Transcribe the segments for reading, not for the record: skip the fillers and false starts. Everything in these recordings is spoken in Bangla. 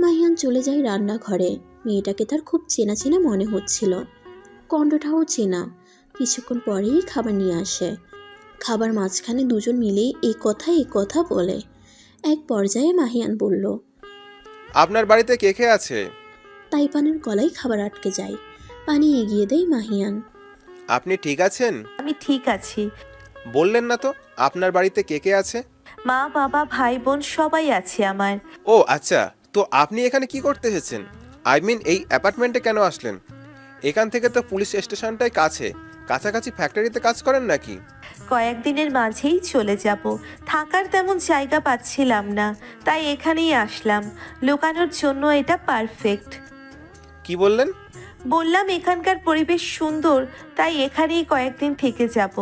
মাহিয়ান চলে যায় রান্নাঘরে। মেয়েটাকে তার খুব চেনা চেনা মনে হচ্ছিল, কণ্ঠটাও চেনা। কিছুক্ষণ পরেই খাবার নিয়ে আসে। খাবার মাঝখানে দুজন মিলেই এই কথা বলে। এক পর্যায়ে মাহিয়ান বলল, আপনার বাড়িতে কে কে আছে? তাইপানের গলায় খাবার আটকে যায়। পানি এগিয়ে দেয় মাহিয়ান। আপনি ঠিক আছেন? আমি ঠিক আছি। বললেন না তো আপনার বাড়িতে কে কে আছে। মা বাবা ভাই বোন সবাই আছে আমার। ও আচ্ছা, তো আপনি এখানে কি করতে এসেছেন? আই মিন এই অ্যাপার্টমেন্টে কেন আসলেন? এখান থেকে তো পুলিশ স্টেশনটাই কাছাকাছি ফ্যাক্টরিতে কাজ করেন নাকি? কয়েকদিনের মাঝেই চলে যাব। থাকার তেমন জায়গা পাচ্ছিলাম না, তাই এখানেই আসলাম। লুকানোর জন্য এটা পারফেক্ট। কি বললেন? বললাম এখানকার পরিবেশ সুন্দর, তাই এখানেই কয়েকদিন থেকে যাব।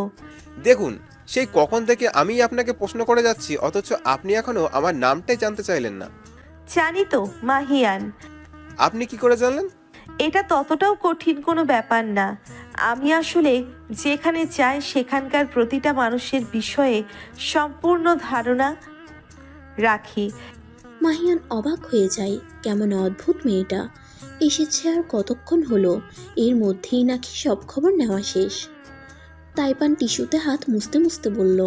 দেখুন, সেই কখন থেকে আমি আপনাকে প্রশ্ন করে যাচ্ছি, অথচ আপনি এখনো আমার নামটাই জানতে চাইলেন না। জানি তো, মাহিয়ান। আপনি কি করে জানলেন? এটা ততটাও কঠিন কোনো ব্যাপার না। আমি আসলে যেখানে যাই সেখানকার প্রতিটা মানুষের বিষয়ে সম্পূর্ণ ধারণা রাখি। মাহিয়ান অবাক হয়ে যায়, কেমন অদ্ভুত মেয়েটা। এসেছে আর কতক্ষণ হলো, এর মধ্যেই নাকি সব খবর নেওয়া শেষ। তাইপান টিস্যুতে হাত মুছতে মুছতে বলল,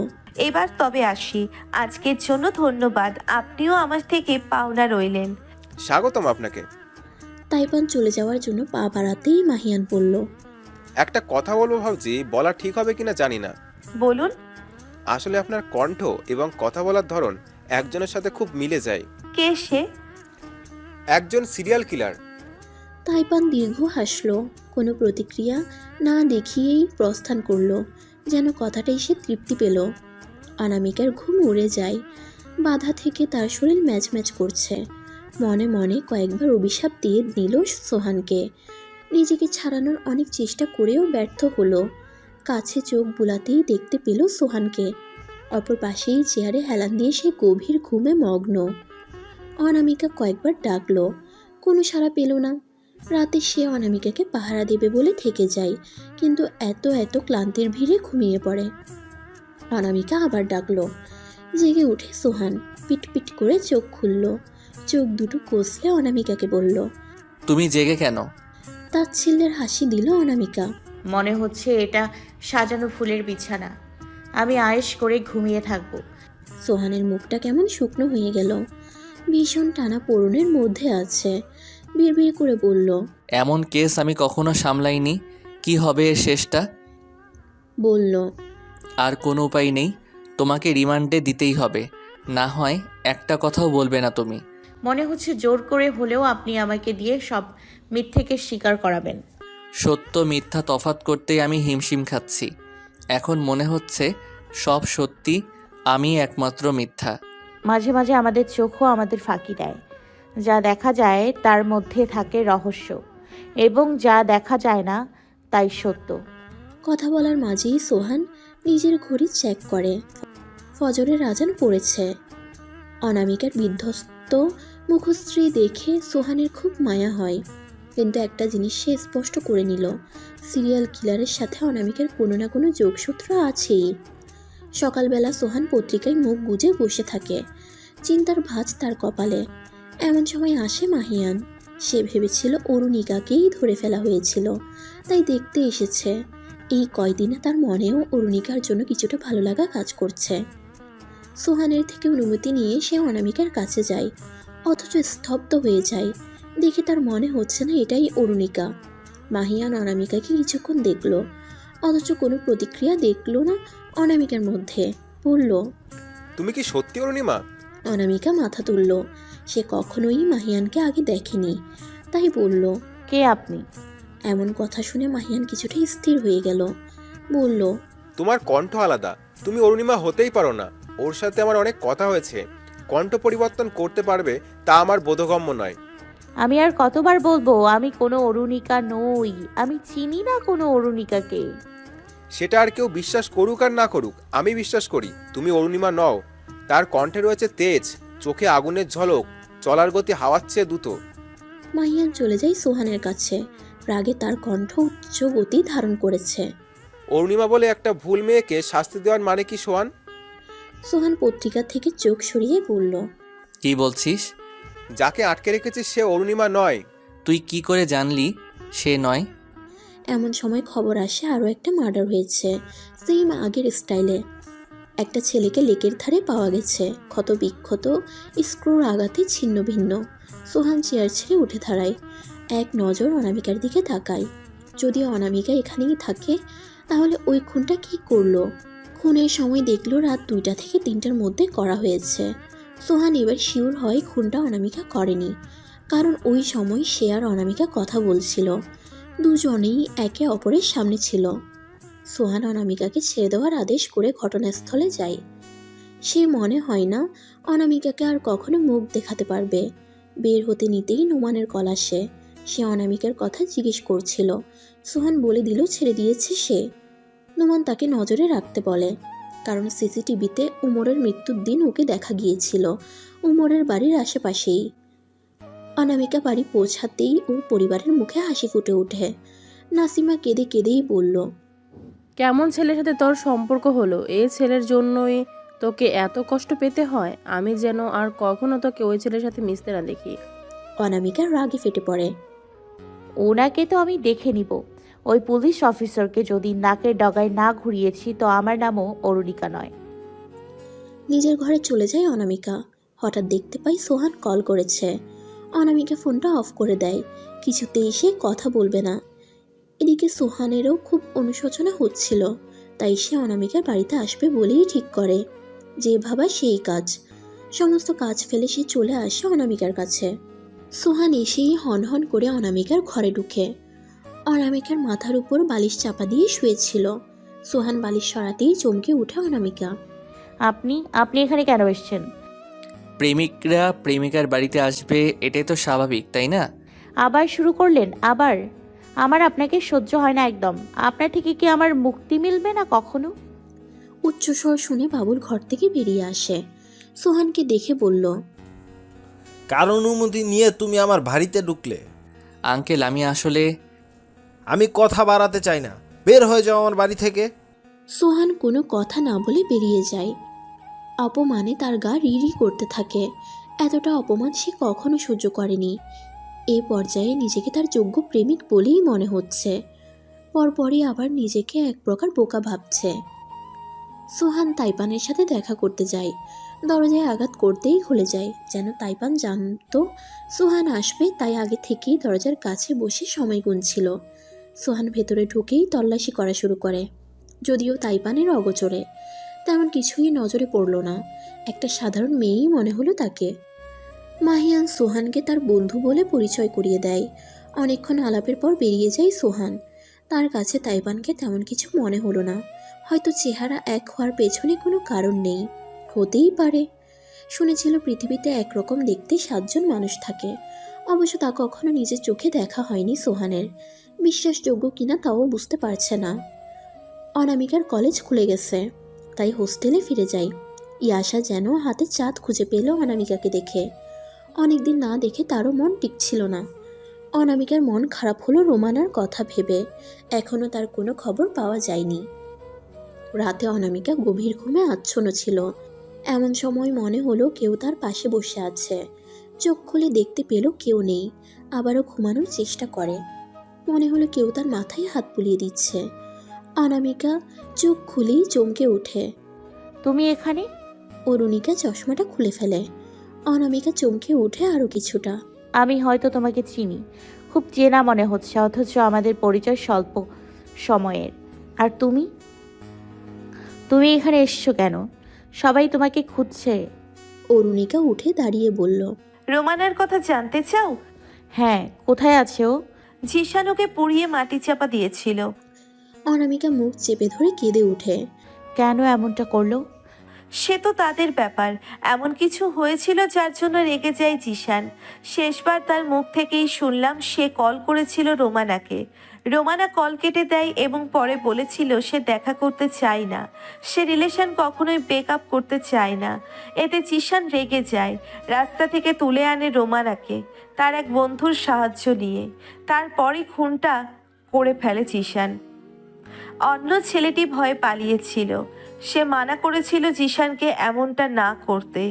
এবার তবে আসি। আজকের জন্য ধন্যবাদ, আপনিও আমার থেকে পাওনা রইলেন। স্বাগতম আপনাকে। তাইপান চলে যাওয়ার জন্য পা বাড়াতেই মাহিয়ান বলল, একটা কথা বলবো ভাবছি, বলা ঠিক হবে কিনা জানি না। বলুন। আসলে আপনার কণ্ঠ এবং কথা বলার ধরন একজনের সাথে খুব মিলে যায়। কে সে? একজন সিরিয়াল কিলার। তাইপান দীর্ঘ হাসল, কোনো প্রতিক্রিয়া না দেখিয়েই প্রস্থান করল, যেন কথাটাই সে তৃপ্তি পেল। অনামিকার ঘুম উড়ে যায়। বাধা থেকে তার শরীর ম্যাচ ম্যাচ করছে। মনে মনে কয়েকবার অভিশাপ দিয়ে দিল সোহানকে। নিজেকে ছাড়ানোর অনেক চেষ্টা করেও ব্যর্থ হলো। কাছে চোখ বুলাতেই দেখতে পেল সোহানকে। অপর পাশেই চেয়ারে হেলান দিয়ে সে গভীর ঘুমে মগ্ন। অনামিকা কয়েকবার ডাকলো, কোনো সাড়া পেল না। রাতে সে অনামিকাকে পাহারা দেবে বলে থেকে যায়, কিন্তু এত ক্লান্তির ভিড়ে ঘুমিয়ে পড়ে। অনামিকা আবার ডাকলো। জেগে উঠে সোহান পিট করে চোখ খুলল। চোখ দুটো কষলে অনামিকাকে বলল, তুমি জেগে কেন? তাচ্ছিল্যের হাসি দিল অনামিকা। মনে হচ্ছে এটা সাজানো ফুলের বিছানা, আমি আয়েশ করে ঘুমিয়ে থাকবো। সোহানের মুখটা কেমন শুকনো হয়ে গেল, ভীষণ টানা পোড়নের মধ্যে আছে। বিড়বিড় করে বলল, এমন কেস আমি কখনো সামলাইনি। কি হবে এর শেষটা? বলল, আর কোনো উপায় নেই, তোমাকে রিমান্ডে দিতেই হবে, না হয় একটা কথাও বলবে না তুমি। মনে হচ্ছে জোর করে হলেও আপনি আমাকে দিয়ে সব মিথ্যেকে স্বীকার করাবেন। সত্য মিথ্যা তফাৎ করতেই আমি হিমশিম খাচ্ছি। এখন মনে হচ্ছে সব সত্যি, আমি একমাত্র মিথ্যা। মাঝে মাঝে আমাদের চোখও আমাদের ফাঁকি দেয়। যা দেখা যায় তার মধ্যে থাকে রহস্য, এবং যা দেখা যায় না তাই সত্য। কথা বলার মাঝেই সোহান নিজের ঘড়ি চেক করে। ফজরের আজান পড়েছে। অনামিকার বিধ্বস্ত মুখশ্রী দেখে সোহানের খুব মায়া হয়, কিন্তু একটা জিনিস সে স্পষ্ট করে নিল, সিরিয়াল কিলারের সাথে অনামিকার কোনো না কোনো যোগসূত্র আছেই। সকালবেলা সোহান পত্রিকায় মুখ গুজে বসে থাকে, চিন্তার ভাঁজ তার কপালে। এমন সময় আসে মাহিয়ান। সে ভেবেছিল অরুণিকাকেই ধরে ফেলা হয়েছিল, তাই দেখতে এসেছে। এই কয়দিনে তার মনেও অরুণিকার জন্য কিছুটা ভালো লাগা কাজ করছে। সোহানের থেকে অনুমতি নিয়ে সে অনামিকার কাছে যায়, অথচ স্তব্ধ হয়ে যায়। দেখে তার মনে হচ্ছে না এটাই অরুণিকা। মাহিয়ান অনামিকাকে কিছুক্ষণ দেখল, অথচ কোনো প্রতিক্রিয়া দেখল না অনামিকার মধ্যে। বলল, তুমি কি সত্যি অরুণিমা? অনামিকা মাথা তুলল। সে কখনোই মাহিয়ানকে আগে দেখেনি, তাই বলল, কে আপনি? এমন কথা শুনে মাহিয়ান কিছুটা স্থির হয়ে গেল। বলল, তোমার কণ্ঠ আলাদা, তুমি অরুণিমা হতেই পারো না। ওর সাথে আমার অনেক কথা হয়েছে, কণ্ঠ পরিবর্তন করতে পারবে তা আমার বোধগম্য নয়। আমি আর কতবার বলবো আমি কোনো অরুণিকা নই। আমি চিনি না কোনো অরুণিকাকে। সেটা আর কেউ বিশ্বাস করুক আর না করুক, আমি বিশ্বাস করি তুমি অরুণিমা নও। তার কণ্ঠে রয়েছে তেজ, চোখে আগুনের ঝলক, চলার গতি হাওয়ার চেয়ে দ্রুত। মাহিয়ান চলে যায় সোহানের কাছে। রাগে তার কণ্ঠ উচ্চ গতি ধারণ করেছে। অরুণিমা বলে একটা ভুল মেয়েকে শাস্তি দেওয়ার মানে কি সোহান? সোহান পত্রিকা থেকে চোখ সরিয়ে বলল, কি বলছিস? যাকে আটকে রেখেছিস সে অরুণিমা নয়। তুই কি করে জানলি সে নয়? এমন সময় খবর আসে আরও একটা মার্ডার হয়েছে, সেম আগের স্টাইলে। একটা ছেলেকে লেকের ধারে পাওয়া গেছে, ক্ষত বিক্ষত, স্ক্রুর আঘাতে ছিন্ন ভিন্ন। সোহান চেয়ার ছেড়ে উঠে দাঁড়ায়, এক নজর অনামিকার দিকে তাকায়। যদি অনামিকা এখানেই থাকে তাহলে ওই খুনটা কি করলো? খুনের সময় দেখলো রাত 2টা থেকে 3টার মধ্যে করা হয়েছে। সোহান এবার শিওর হয় খুনটা অনামিকা করেনি, কারণ ওই সময় সে আর অনামিকা কথা বলছিল, দুজনেই একে অপরের সামনে ছিল। সোহান অনামিকাকে ছেড়ে দেওয়ার আদেশ করে ঘটনাস্থলে যায়। সে মনে হয় না অনামিকাকে আর কখনো মুখ দেখাতে পারবে। বের হতে নিতেই নোমানের কল আসে। সে অনামিকার কথা জিজ্ঞেস করছিল। সোহান বলে দিল ছেড়ে দিয়েছে সে। নোমান তাকে নজরে রাখতে বলে, কারণ সিসিটিভিতে উমরের মৃত্যুর দিন ওকে দেখা গিয়েছিল উমরের বাড়ির আশেপাশেই। অনামিকা বাড়ি পৌঁছাতেই ওর পরিবারের মুখে হাসি ফুটে ওঠে। নাসিমা কেঁদে কেঁদেই বলল, কেমন ছেলের সাথে তোর সম্পর্ক হলো? এই ছেলের জন্যই তোকে এত কষ্ট পেতে হয়? আমি যেন আর কখনো তোকে ওই ছেলের সাথে মিশতে না দেখি। অনামিকা রাগে ফেটে পড়ে। ওনাকে তো আমি দেখে নিব। ওই পুলিশ অফিসারকে যদি নাকের ডগায় না ঘুরিয়েছি তো আমার নামও অরুণিকা নয়। নিজের ঘরে চলে যায় অনামিকা। হঠাৎ দেখতে পাই সোহান কল করেছে। অনামিকা ফোনটা অফ করে দেয়, কিছুতেই সে কথা বলবে না। এদিকে সোহানেরও খুব অনুশোচনা হচ্ছিল, তাই সে অনামিকার বাড়িতে আসবে বলেই ঠিক করে। যে ভাবা সেই কাজ। সমস্ত কাজ ফেলে সে চলে আসে অনামিকার কাছে। সোহান এসেই হনহন করে অনামিকার ঘরে ঢুকে। অনামিকার মাথার উপর বালিশ চাপা দিয়ে শুয়েছিল। সোহান বালিশ সরাতেই চমকে উঠে অনামিকা। আপনি আপনি এখানে কেন এসেছেন? প্রেমিকরা প্রেমিকার বাড়িতে আসবে, এটাই তো স্বাভাবিক, তাই না? আবার শুরু করলেন? আবার? আমার আপনাকে সহ্য হয় না একদম। আপনার থেকে কি আমার মুক্তি মিলবে না কখনো? উচ্চস্বর শুনে বাবুল ঘর থেকে বেরিয়ে আসে। সোহানকে দেখে বলল, কার অনুমতি নিয়ে তুমি আমার বাড়িতে ঢুকলে? আঙ্কেল, আমি কথা বাড়াতে চাই না, বের হয়ে যাও আমার বাড়ি থেকে। সোহান কোনো কথা না বলে বেরিয়ে যায়। অপমানে তার গা রিরি করতে থাকে। এতটা অপমান সে কখনো সহ্য করেনি। এ পর্যায়ে নিজেকে তার যোগ্য প্রেমিক বলেই মনে হচ্ছে। পরপরই আবার নিজেকে এক প্রকার বোকা ভাবছে। সোহান তাইপানের সাথে দেখা করতে যায়। দরজায় আঘাত করতেই খুলে যায়, যেন তাইপান জানতো সোহান আসবে, তাই আগে থেকেই দরজার কাছে বসে সময় গুনছিল। সোহান ভেতরে ঢুকেই তল্লাশি করা শুরু করে, যদিও তাইপানের অগোচরে। তেমন কিছুই নজরে পড়ল না। একটা সাধারণ মেয়েই মনে হলো তাকে। মাহিয়ান সোহানকে তার বন্ধু বলে পরিচয় করিয়ে দেয়। অনেকক্ষণ আলাপের পর বেরিয়ে যায় সোহান। তার কাছে তাইপানকে তেমন কিছু মনে হলো না। হয়তো চেহারা এক হওয়ার পেছনে কোনো কারণ নেই, হতেই পারে। শুনেছিল পৃথিবীতে একরকম দেখতে 7 জন মানুষ থাকে। অবশ্য তা কখনো নিজের চোখে দেখা হয়নি সোহানের। বিশ্বাসযোগ্য কিনা তাও বুঝতে পারছে না। অনামিকার কলেজ খুলে গেছে, তাই হোস্টেলে ফিরে যায়। ইয়াশা যেন হাতে চাঁদ খুঁজে পেল অনামিকাকে দেখে। অনেকদিন না দেখে তারও মন টিকছিল না। অনামিকার মন খারাপ হলো রোমানার কথা ভেবে। এখনও তার কোনো খবর পাওয়া যায়নি। রাতে অনামিকা গভীর ঘুমে আচ্ছন্ন ছিল। এমন সময় মনে হলো কেউ তার পাশে বসে আছে। চোখ খুলে দেখতে পেল কেউ নেই। আবারও ঘুমানোর চেষ্টা করে। মনে হলো কেউ তার মাথায় হাত বুলিয়ে দিচ্ছে। অনামিকা চোখ খুলেই চমকে ওঠে। তুমি এখানে? অরুণিকা চশমাটা খুলে ফেলে। অনামিকা চমকে ওঠে আরও কিছুটা। আমি হয়তো তোমাকে চিনি, খুব চেনা মনে হচ্ছে, অথচ আমাদের পরিচয় স্বল্প সময়ের। আর তুমি তুমি এখানে এসছো কেন? সবাই তোমাকে খুঁজছে। অরুণিকা উঠে দাঁড়িয়ে বলল, রোমানার কথা জানতে চাও? হ্যাঁ, কোথায় আছে ও? জিশানুকে পুড়িয়ে মাটি চাপা দিয়েছিল। অনামিকা মুখ চেপে ধরে কেঁদে ওঠে। কেন এমনটা করলো? সে তো তাদের ব্যাপার। এমন কিছু হয়েছিল যার জন্য রেগে যায় জিশান। শেষবার তার মুখ থেকেই শুনলাম সে কল করেছিল রোমানাকে। রোমানা কল কেটে দেয় এবং পরে বলেছিল সে দেখা করতে চায় না, সে রিলেশন কখনোই ব্রেকআপ করতে চায় না। এতে জিশান রেগে যায়, রাস্তা থেকে তুলে আনে রোমানাকে তার এক বন্ধুর সাহায্য নিয়ে। তারপরই খুনটা করে ফেলে জিশান। অন্য ছেলেটি ভয়ে পালিয়েছিল। সে মানা করেছিল জিশানকে এমনটা না করতে।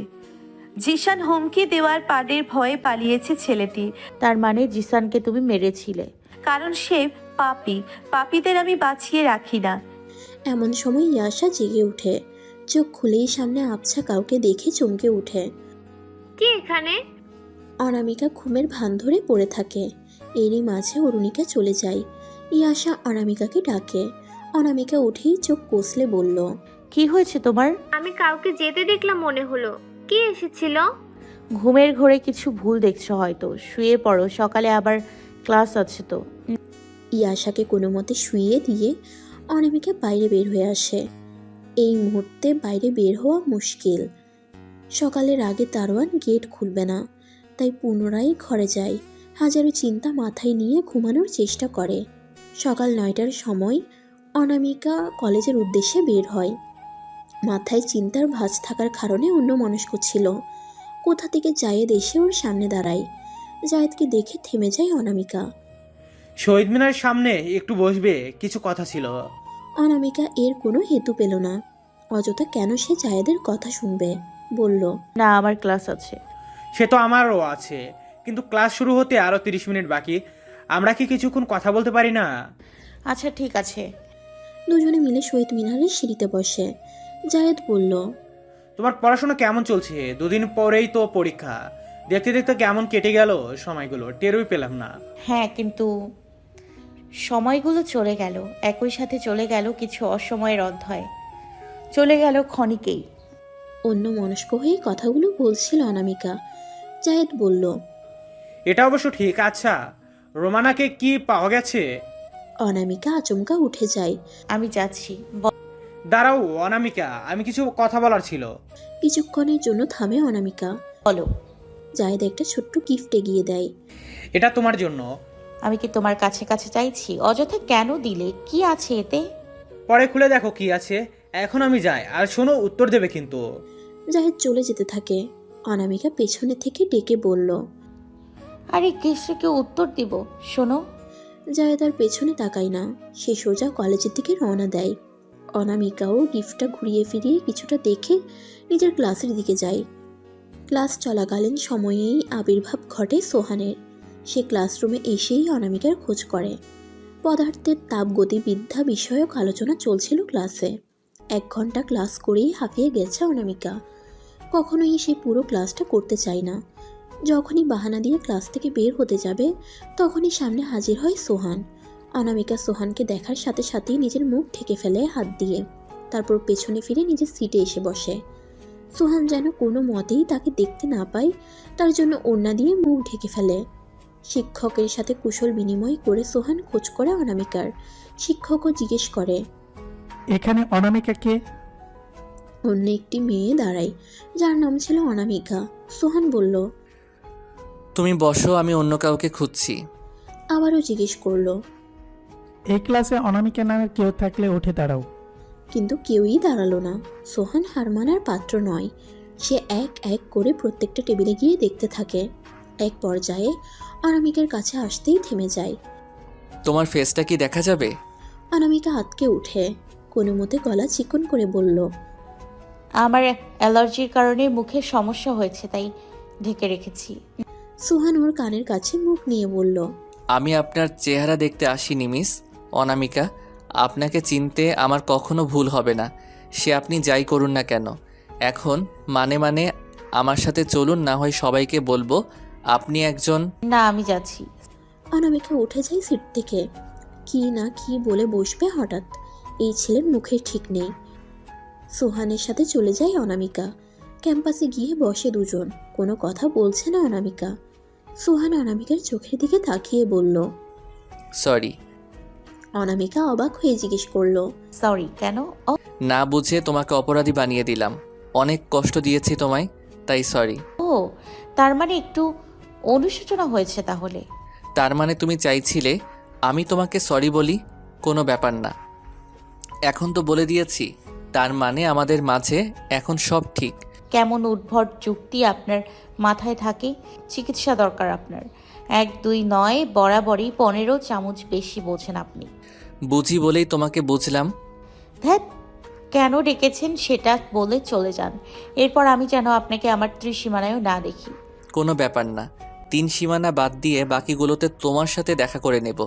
জিশান হুমকি দেওয়ার পাড়ের ভয়ে পালিয়েছে ছেলেটি। তার মানে জিসানকে তুমি মেরেছিলে? কারণ সে পাপী, পাপীদের আমি বাঁচিয়ে রাখি না। এমন সময় ইয়াশা জেগে ওঠে। চোখ খুলেই সামনে আবছা কাউকে দেখে চমকে ওঠে। কে এখানে? অনামিকা ঘুমের ভান ধরে পড়ে থাকে। এরই মাঝে অরুণিকা চলে যায়। ইয়াশা অনামিকাকে ডাকে। অনামিকা উঠেই চোখ কষলে বলল, কি হয়েছে তোমার? আমি কাউকে যেতে দেখলাম মনে হলো। কে এসেছিল? ঘুমের ঘোরে কিছু ভুল দেখছো হয়তো। শুয়ে পড়ো, সকালে আবার ক্লাস আছে তো। ইয়াশাকে কোনো মতে শুইয়ে দিয়ে অনামিকা বাইরে বের হয়ে আসে। এই মুহূর্তে বাইরে বের হওয়া মুশকিল। সকালের আগে দারোয়ান গেট খুলবে না, তাই পুনরায় ঘরে যায়। হাজারো চিন্তা মাথায় নিয়ে ঘুমানোর চেষ্টা করে। সকাল 9টার সময় অনামিকা কলেজের উদ্দেশ্যে বের হয়। মাথায় চিন্তার ভাঁজ থাকার কারণে অন্যমনস্ক ছিল। কোথা থেকে জায়েদ এসে ওর সামনে দাঁড়ায়। জায়েদকে দেখে থেমে যায় অনামিকা। শহীদ মিনারের সামনে একটু বসবে, কিছু কথা ছিল। অনামিকা এর কোনো হেতু পেল না। অযথা কেন সে জায়েদের কথা শুনবে। বলল, না, আমার ক্লাস আছে। সে তো আমারও আছে, কিন্তু ক্লাস শুরু হতে আরও 30 মিনিট বাকি। আমরা কি কিছুক্ষণ কথা বলতে পারি না? আচ্ছা ঠিক আছে। দুজনে মিলে শহীদ মিনারের সিঁড়িতে বসে। জায়েদ বলল, তোমার পড়াশোনা কেমন চলছে? 2 দিন পরেই তো পরীক্ষা। দেখতে দেখতে কেমন কেটে গেল সময়গুলো, টেরই পেলাম না। হ্যাঁ, কিন্তু সময়গুলো চলে গেল, একই সাথে চলে গেল কিছু অসময়ের অধ্যায়। চলে গেল ক্ষণিকেই। অন্য মনস্ক হয়ে কথাগুলো বলছিল অনামিকা। জায়েদ বলল, এটা অবশ্য ঠিক। আচ্ছা, রোমানাকে কি পাওয়া গেছে? অনামিকা আচমকা উঠে যায়। আমি যাচ্ছি। দাঁড়াও অনামিকা, আমি কিছু কথা বলার ছিল। কিছুক্ষণের জন্য থামে অনামিকা। বলো। জায়েদ একটা ছোট্ট গিফট এগিয়ে দেয়। এটা তোমার জন্য। আমি কি তোমার কাছে কাছে চাইছি? অযথা কেন দিলে? কি আছে এতে? পরে খুলে দেখো কি আছে। এখন আমি যাই, আর শোনো, উত্তর দেবে কিন্তু। জায়েদ চলে যেতে থাকে। অনামিকা পেছনে থেকে ডেকে বলল, আরে কিসকে উত্তর দিব? শোনো। জায়েদ আর পেছনে তাকায় না। সে সোজা কলেজের দিকে রওনা দেয়। অনামিকাও গিফটটা ঘুরিয়ে ফিরিয়ে কিছুটা দেখে নিজের ক্লাসের দিকে যায়। ক্লাস চলাকালীন সময়েই আবির্ভাব ঘটে সোহানের। সে ক্লাসরুমে এসেই অনামিকার খোঁজ করে। পদার্থের তাপগতিবিদ্যা বিষয়ক আলোচনা চলছিল ক্লাসে। 1 ঘন্টা ক্লাস করেই হাঁপিয়ে গেছে অনামিকা। কখনোই সে পুরো ক্লাসটা করতে চায় না। যখনই বাহানা দিয়ে ক্লাস থেকে বের হতে যাবে, তখনই সামনে হাজির হয় সোহান। অনামিকা সোহানকে দেখার সাথে সাথেই নিজের মুখ ঢেকে ফেলে হাত দিয়ে। তারপর পেছনে ফিরে নিজের সিটে এসে বসে। সোহান যেন কোনো মতেই তাকে দেখতে না পায়, তার জন্য ওড়না দিয়ে মুখ ঢেকে ফেলে। শিক্ষকের সাথে কুশল বিনিময় করে সোহান খোঁজ করে অনামিকার। শিক্ষকও জিজ্ঞেস করে, এখানে অনামিকা কে? অন্য একটি মেয়ে দাঁড়ায়, যার নাম ছিল অনামিকা। সোহান বলল, তুমি বসো, আমি অন্য কাউকে খুঁজছি। আবারও জিজ্ঞেস করলো, এই ক্লাসে অনামিকা নামে কেউ থাকলে উঠে দাঁড়াও। কিন্তু কেউই দাঁড়ালো না। সোহান হার মানার পাত্র নয়। সে এক এক করে প্রত্যেকটা টেবিলে গিয়ে দেখতে থাকে। এক পর্যায়ে অনামিকার কাছে আসতেই থেমে যায়। তোমার ফেসটা কি দেখা যাবে? অনামিকা আতকে উঠে কোনো মতে গলা চিকন করে বলল, আমার অ্যালার্জির কারণে মুখে সমস্যা হয়েছে, তাই ঢেকে রেখেছি। সোহান ওর কানের কাছে মুখ নিয়ে বলল, আমি আপনার চেহারা দেখতে আসিনি মিস অনামিকা। আপনাকে চিনতে আমার কখনো ভুল হবে না, সে আপনি যাই করুন না কেন। এখন মানে আমার সাথে চলুন, না হয় সবাইকে বলবো আপনি একজন। না, আমি যাচ্ছি। অনামিকা উঠে যায় সিট থেকে। কি না কি বলে বসবে হঠাৎ। এই ছেলের মুখের ঠিক নেই। সোহানের সাথে চলে যায় অনামিকা। ক্যাম্পাসে গিয়ে বসে দুজন। কোনো কথা বলছে না অনামিকা। সোহান অনামিকার চোখের দিকে তাকিয়ে বলল, সরি। অনামিকা অবাক হয়ে জিজ্ঞেস করলো, সরি কেন? না বুঝে তোমাকে অপরাধী বানিয়ে দিলাম। অনেক কষ্ট দিয়েছি তোমায়, তাই সরি। ও, তার মানে একটু অনুশোচনা হয়েছে তাহলে। তার মানে তুমি চাইছিলে আমি তোমাকে সরি বলি? কোনো ব্যাপার না, এখন তো বলে দিয়েছি। তার মানে আমাদের মাঝে এখন সব ঠিক। কেমন উদ্ভট যুক্তি আপনার মাথায় থাকে। চিকিৎসা দরকার আপনার। 1-2 নয়, বরাবরই 15 চামচ বেশি বোঝেন আপনি। বুঝি বলেই তোমাকে বুঝলাম। ধ্যাত, কেন ডেকেছেন সেটা বলে চলে যান। এরপর আমি যেন আপনাকে আমার ত্রিসীমানায়ও না দেখি। কোনো ব্যাপার না, 3 সীমানা বাদ দিয়ে বাকিগুলোতে তোমার সাথে দেখা করে নেব।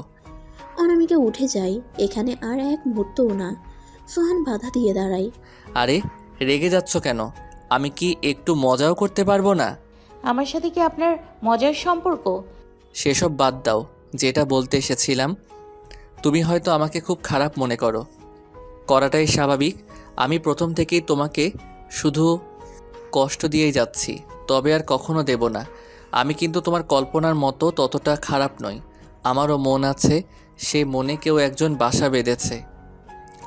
অনামিকা উঠে যায়, এখানে আর এক মুহূর্তও না। সোহান বাধা দিয়ে দাঁড়ায়। আরে রেগে যাচ্ছ কেন? আমি কি একটু মজাও করতে পারবো না? আমার সাথে কি আপনার মজার সম্পর্ক? সেসব বাদ দাও, যেটা বলতে এসেছিলাম। তুমি হয়তো আমাকে খুব খারাপ মনে করো, করাটাই স্বাভাবিক। আমি প্রথম থেকেই তোমাকে শুধু কষ্ট দিয়েই যাচ্ছি, তবে আর কখনো দেব না। আমি কিন্তু তোমার কল্পনার মতো ততটা খারাপ নই। আমারও মন আছে, সে মনে কেউ একজন বাসা বেঁধেছে।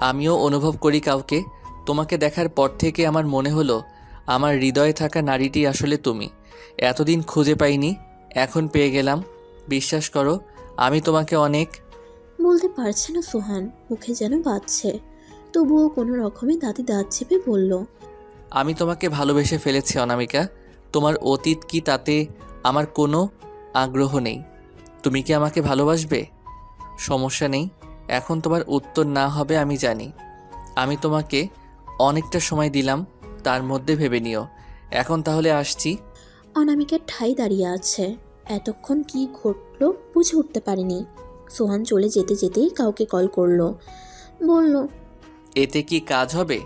আমিও অনুভব করি কাউকে। তোমাকে দেখার পর থেকে আমার মনে হলো আমার হৃদয়ে থাকা নারীটি আসলে তুমি। এতদিন খুঁজে পাইনি, এখন পেয়ে গেলাম। বিশ্বাস করো, আমি তোমাকে অনেক। বলতে পারছে না সোহান, মুখে যেন বাজছে। তবুও কোনো রকমে দাঁতে দাঁত চেপে বলল, আমি তোমাকে ভালোবেসে ফেলেছি অনামিকা। তোমার অতীত কি তাতে আমার কোনো আগ্রহ নেই। তুমি কি আমাকে ভালোবাসবে? সমস্যা নেই, এখন তোমার উত্তর না হবে আমি জানি। আমি তোমাকে অনেকটা সময় দিলাম, তার মধ্যে ভেবে নিও। এখন তাহলে আসছি। অনামিকার ঠাই দাঁড়িয়ে আছে। এতক্ষণ কি ঘটলো বুঝে উঠতে পারেনি। সোহান চলে যেতে যেতেই কাউকে কল করলো। বলল, এতে কি কাজ হবে?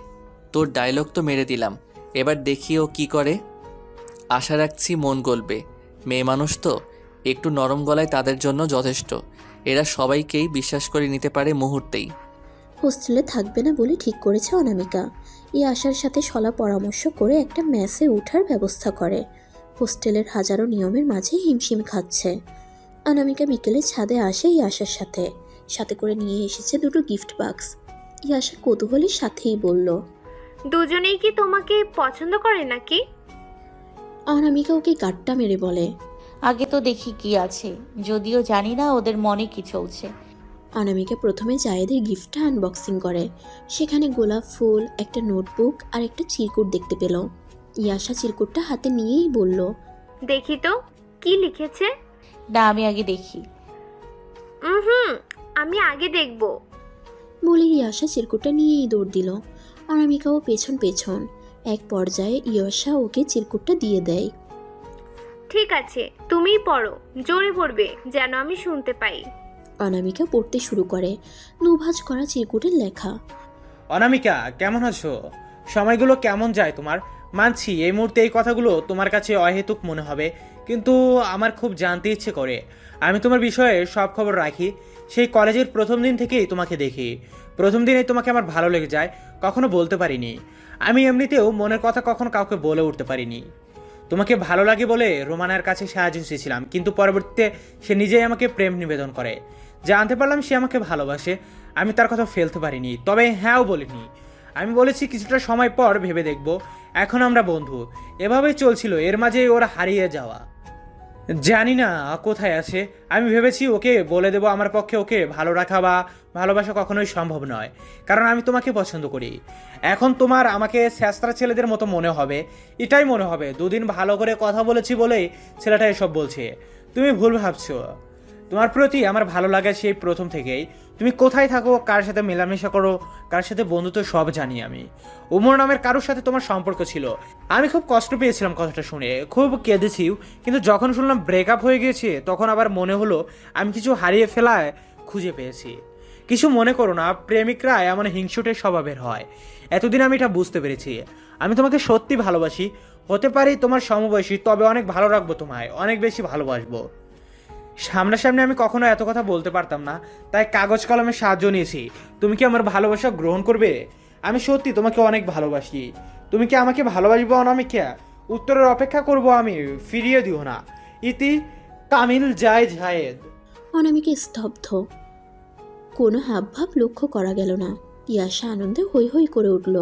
তোর ডায়লগ তো মেরে দিলাম, এবার দেখি ও কি করে। আশা রাখছি মন গলবে। মেয়ে মানুষ তো, একটু নরম গলায় তাদের জন্য যথেষ্ট। এরা সবাইকেই বিশ্বাস করে নিতে পারে মুহূর্তেই। হোস্টেলে থাকবে না বলে ঠিক করেছে অনামিকা। এই আশার সাথে সলা পরামর্শ করে একটা মেসে ওঠার ব্যবস্থা করে। হোস্টেলের হাজারো নিয়মের মাঝে হিমশিম খাচ্ছে। অনামিকা বিকেলে ছাদে আসে এই আশার সাথে। সাথে করে নিয়ে এসেছে দুটো গিফট বাক্স। এই আশা কৌতূহলের সাথেই বলল, দুজনেই কি তোমাকে পছন্দ করে নাকি? অনামিকা ওকে গাট্টা মেরে বলে। আগে তো দেখি কি আছে, যদিও জানি না ওদের মনে কি চলছে। অনামিকা প্রথমে জায়েদের গিফটটা আনবক্সিং করে। সেখানে গোলাপ ফুল, একটা নোটবুক আর একটা চিরকুট দেখতে পেল। ইয়াশা চিরকুটটা হাতে নিয়েই বলল, দেখি তো কি লিখেছে। না, আমি আগে দেখি। হুম, আমি আগে দেখব। বলে ইয়াশা চিরকুটটা নিয়েই দৌড় দিল। অনামিকাও পেছন পেছন। এক পর্যায়ে ইয়াশা ওকে চিরকুটটা দিয়ে দেয়। ঠিক আছে, তুমিই পড়ো, জোরে পড়বে যেন আমি শুনতে পাই। অনামিকা পড়তে শুরু করে। দুভাঁজ করা চিরকুটের লেখা, অনামিকা কেমন আছো? সময়গুলো কেমন যায় তোমার? মানছি এই মুহূর্তে এই কথাগুলো তোমার কাছে অহেতুক মনে হবে, কিন্তু আমার খুব জানতে ইচ্ছে করে। আমি তোমার বিষয়ে সব খবর রাখি। সেই কলেজের প্রথম দিন থেকেই তোমাকে দেখি। প্রথম দিনেই তোমাকে আমার ভালো লেগে যায়, কখনো বলতে পারিনি। আমি এমনিতেও মনের কথা কখনো কাউকে বলে উঠতে পারিনি। তোমাকে ভালো লাগে বলে রোমানার কাছে সাহায্য চেয়েছিলাম, কিন্তু পরবর্তীতে সে নিজেই আমাকে প্রেম নিবেদন করে। জানতে পারলাম সে আমাকে ভালোবাসে। আমি তার কথা ফেলতে পারিনি, তবে হ্যাঁও বলিনি। আমি বলেছি কিছুটা সময় পর ভেবে দেখব। এখন আমরা বন্ধু। এভাবেই চলছিল, এর মাঝেই ওরা হারিয়ে যাওয়া। জানি না কোথায় আছে। আমি ভেবেছি ওকে বলে দেবো আমার পক্ষে ওকে ভালো রাখা বা ভালোবাসা কখনোই সম্ভব নয়, কারণ আমি তোমাকে পছন্দ করি। এখন তোমার আমাকে স্যাস্ত্রা ছেলেদের মতো মনে হবে, এটাই মনে হবে। দুদিন ভালো করে কথা বলেছি বলেই ছেলেটা এসব বলছে। তুমি ভুল ভাবছো। তোমার প্রতি আমার ভালো লাগে সেই প্রথম থেকেই। তুমি কোথায় থাকো, কার সাথে মেলামেশা করো, কার সাথে বন্ধুত্ব, সব জানি আমি। উমর নামের কারোর সাথে তোমার সম্পর্ক ছিল। আমি খুব কষ্ট পেয়েছিলাম কথাটা শুনে, খুব কেঁদেছি। কিন্তু যখন শুনলাম ব্রেকআপ হয়ে গিয়েছে, তখন আবার মনে হলো আমি কিছু হারিয়ে ফেলায় খুঁজে পেয়েছি। কিছু মনে করো না, প্রেমিকরা এমন হিংসুটে স্বভাবের হয়। এতদিন আমি এটা বুঝতে পেরেছি। আমি তোমাকে সত্যি ভালোবাসি। হতে পারি তোমার সমবয়সী, তবে অনেক ভালো রাখবো তোমায়, অনেক বেশি ভালোবাসবো। সামনাসামনি আমি কখনো এত কথা বলতে পারতাম না, তাই কাগজ কলমের সাহায্য নিয়েছি। তুমি কি আমার ভালোবাসা গ্রহণ করবে? আমি সত্যি তোমাকে অনেক ভালোবাসি। তুমি কি আমাকে ভালোবাসবে অনামিকা? উত্তরের অপেক্ষা করব আমি, ফিরিয়ে দিও না। ইতি কামিল জায়েদ। অনামিকা স্তব্ধ। কোনো হাবভাব লক্ষ্য করা গেল না। ইয়াশা আনন্দে হৈ হৈ করে উঠল।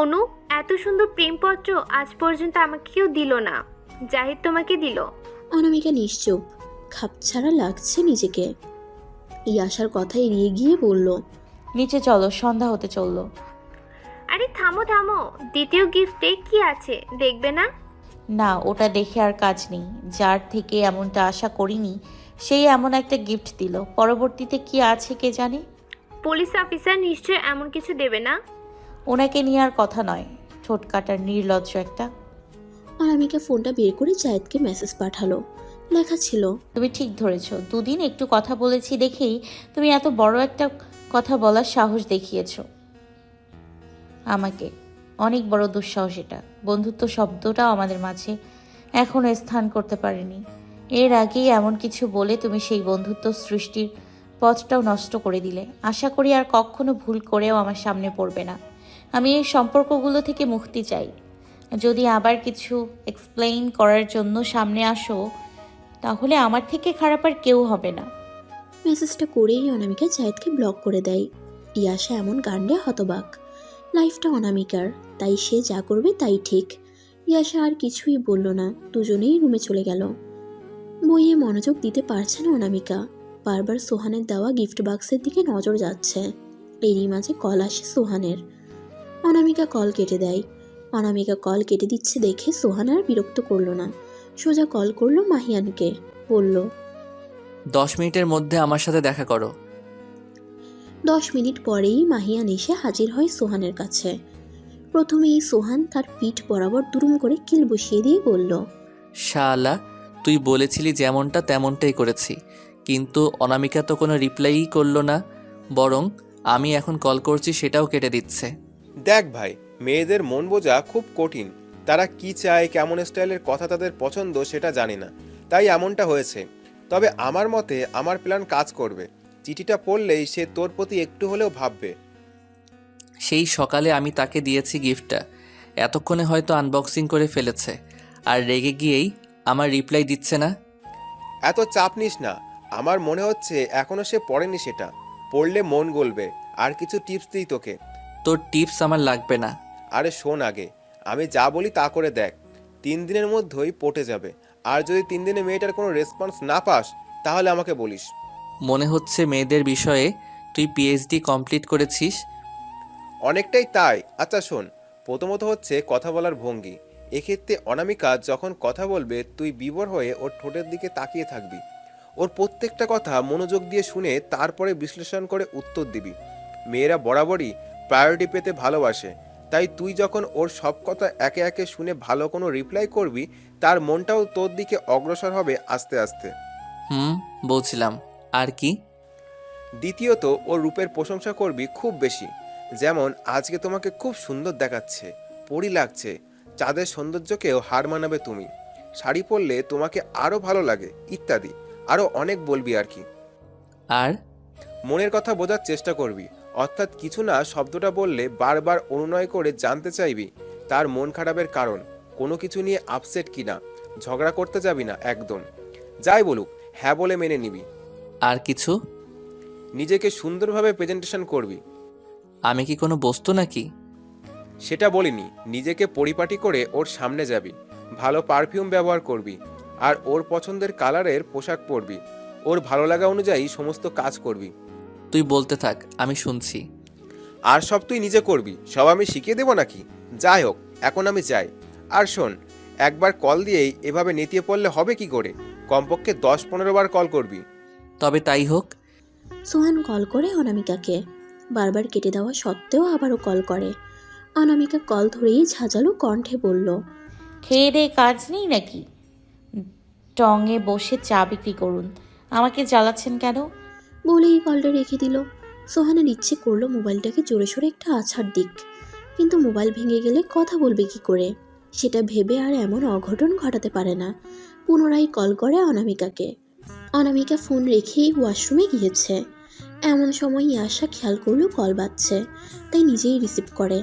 অনু, এত সুন্দর প্রেমপত্র আজ পর্যন্ত আমাকে কেউ দিল না। জাহিদ তোমাকে দিল। অনামিকা নিশ্চুপ, খাপছাড়া লাগছে নিজেকে। ইয়াশার কথা এড়িয়ে গিয়ে বলল, নিচে চলো, সন্ধ্যা হতে চললো। আরে থামো থামো, দ্বিতীয় গিফটে কি আছে দেখবে না? না, ওটা দেখে আর কাজ নেই। যার থেকে এমনটা আশা করিনি সেই এমন একটা গিফট দিল, পরবর্তীতে কি আছে কে জানে। পুলিশ অফিসার নিশ্চয় এমন কিছু দেবে না। ওনাকে নিয়ে আর কথা নয়, ঠোঁট কাটার নির্লজ্জ একটা। অনামিকা ফোনটা বের করে জায়েদকে মেসেজ পাঠালো। লেখা ছিল, তুমি ঠিক ধরেছ, দুদিন একটু কথা বলেছি দেখেই তুমি এত বড় একটা কথা বলার সাহস দেখিয়েছো আমাকে। অনেক বড় দুঃসাহস এটা। বন্ধুত্ব শব্দটাও আমাদের মাঝে এখনো স্থান করতে পারেনি। এর আগেই এমন কিছু বলে তুমি সেই বন্ধুত্ব সৃষ্টির পথটাও নষ্ট করে দিলে। আশা করি আর কখনো ভুল করেও আমার সামনে পড়বে না। আমি এই সম্পর্কগুলো থেকে মুক্তি চাই। যদি আবার কিছু এক্সপ্লেইন করার জন্য সামনে আসো, তাহলে আমার থেকে খারাপ আর কেউ হবে না। মেসেজটা করেই অনামিকা জায়েদকে ব্লক করে দেয়। ইয়াশা এমন কাণ্ডে হতবাক। লাইফটা অনামিকার, তাই সে যা করবে তাই ঠিক। ইয়াশা আর কিছুই বলল না, দুজনেই রুমে চলে গেল। বইয়ে মনোযোগ দিতে পারছে না অনামিকা। বারবার সোহানের দেওয়া গিফট বাক্সের দিকে নজর যাচ্ছে। এরই মাঝে কল আসে সোহানের। অনামিকা কল কেটে দেয়। অনামিকা কল কেটে দিচ্ছে দেখে সোহান আর বিরক্ত করলো না, সোজা কল করলো মাহিয়ানকে। বলল, 10 মিনিটের মধ্যে আমার সাথে দেখা করো। 10 মিনিট পরেই মাহিয়ান এসে হাজির হয় সোহানের কাছে। প্রথমেই সোহান তার পিঠ বরাবর দুরুম করে কিল বসিয়ে দিয়ে বলল, শালা, তুই বলেছিলি যেমনটা তেমনটাই করেছি, কিন্তু অনামিকা তো কোনো রিপ্লাইই করলো না, বরং আমি এখন কল করছি সেটাও কেটে দিচ্ছে। দেখ ভাই, মেয়েদের মন বোঝা খুব কঠিন। তারা কি চায়, কেমন স্টাইলের কথা তাদের পছন্দ সেটা জানি না, তাই এমনটা হয়েছে। তবে আমার মতে আমার প্ল্যান কাজ করবে। চিঠিটা পড়লেই সে তোর প্রতি একটু হলেও ভাববে। সেই সকালে আমি তাকে দিয়েছি গিফটটা, এতক্ষণে হয়তো আনবক্সিং করে ফেলেছে, আর রেগে গিয়েই আমার রিপ্লাই দিচ্ছে না। এত চাপ নিস না, আমার মনে হচ্ছে এখনো সে পড়েনি সেটা। পড়লে মন গলবে। আর কিছু টিপস দিই তোকে। তোর টিপস আমার লাগবে না। আরে শোন আগে, আমি যা বলি তা করে দেখ। 3 দিনের মধ্যেই পটে যাবে। আর যদি 3 দিনে মেয়েটার কোনো রেসপন্স না পাস, তাহলে আমাকে বলিস। মনে হচ্ছে মেয়েদের বিষয়ে তুই পিএইচডি কমপ্লিট করেছিস। অনেকটাই তাই। আচ্ছা শোন, প্রথমত হচ্ছে কথা বলার ভঙ্গি। এক্ষেত্রে অনামিকা যখন কথা বলবে তুই বিবর হয়ে ওর ঠোঁটের দিকে তাকিয়ে থাকবি। ওর প্রত্যেকটা কথা মনোযোগ দিয়ে শুনে তারপরে বিশ্লেষণ করে উত্তর দিবি। মেয়েরা বরাবরই প্রায়োরিটি পেতে ভালোবাসে, তাই তুই যখন ওর সব কথা একে একে শুনে ভালো কোনো রিপ্লাই করবি, তার মনটাও তোর দিকে অগ্রসর হবে আস্তে আস্তে। বলছিলাম, আর কি? দ্বিতীয়ত, ওর রূপের প্রশংসা করবি খুব বেশি। যেমন, আজকে তোমাকে খুব সুন্দর দেখাচ্ছে, পরি লাগছে, চাঁদের সৌন্দর্যকেও হার মানাবে তুমি, শাড়ি পরলে তোমাকে আরও ভালো লাগে, ইত্যাদি। আরও অনেক বলবি আর কি। আর মনের কথা বোঝার চেষ্টা করবি, অর্থাৎ কিছু না শব্দটা বললে বারবার অনুনয় করে জানতে চাইবি তার মন খারাপের কারণ, কোনো কিছু নিয়ে আপসেট কিনা। ঝগড়া করতে যাবি না একদম। যাই বলুক হ্যাঁ বলে মেনে নিবি। আর কিছু? নিজেকে সুন্দরভাবে প্রেজেন্টেশন করবি। আমি কি কোনো বস্তু নাকি? সেটা বলিনি। নিজেকে পরিপাটি করে ওর সামনে যাবি, ভালো পারফিউম ব্যবহার করবি, আর ওর পছন্দের কালারের পোশাক পরবি। ওর ভালো লাগা অনুযায়ী সমস্ত কাজ করবি। তুই বলতে থাক, আমি শুনছি। আর সব তুই নিজে করবি, সব আমি শিখিয়ে দেবো নাকি? যাই হোক, এখন আমি যাই। আর শোন, একবার কল দিয়েই এভাবে নেতিয়ে পড়লে হবে কি করে? কমপক্ষে 10-15 বার কল করবি। তবে তাই হোক। সোহান কল করে অনামিকাকে। বারবার কেটে দেওয়া সত্ত্বেও আবারও কল করে। অনামিকা কল ধরেই ঝাঁঝালো কণ্ঠে বলল, খেয়ে দেয়ে কাজ নেই নাকি? টঙে বসে চা বিক্রি করুন, আমাকে জ্বালাচ্ছেন কেন? বলেই কলটা রেখে দিল। সোহানের ইচ্ছে করলো মোবাইলটাকে জোরে সোরে একটা আছাড় দিক, কিন্তু মোবাইল ভেঙে গেলে কথা বলবে কি করে, সেটা ভেবে আর এমন অঘটন ঘটাতে পারে না। পুনরায় কল করে অনামিকাকে। অনামিকা ফোন রেখেই ওয়াশরুমে গিয়েছে। এমন সময় ইয়াশা খেয়াল করলো কল বাজছে, তাই নিজেই রিসিভ করে।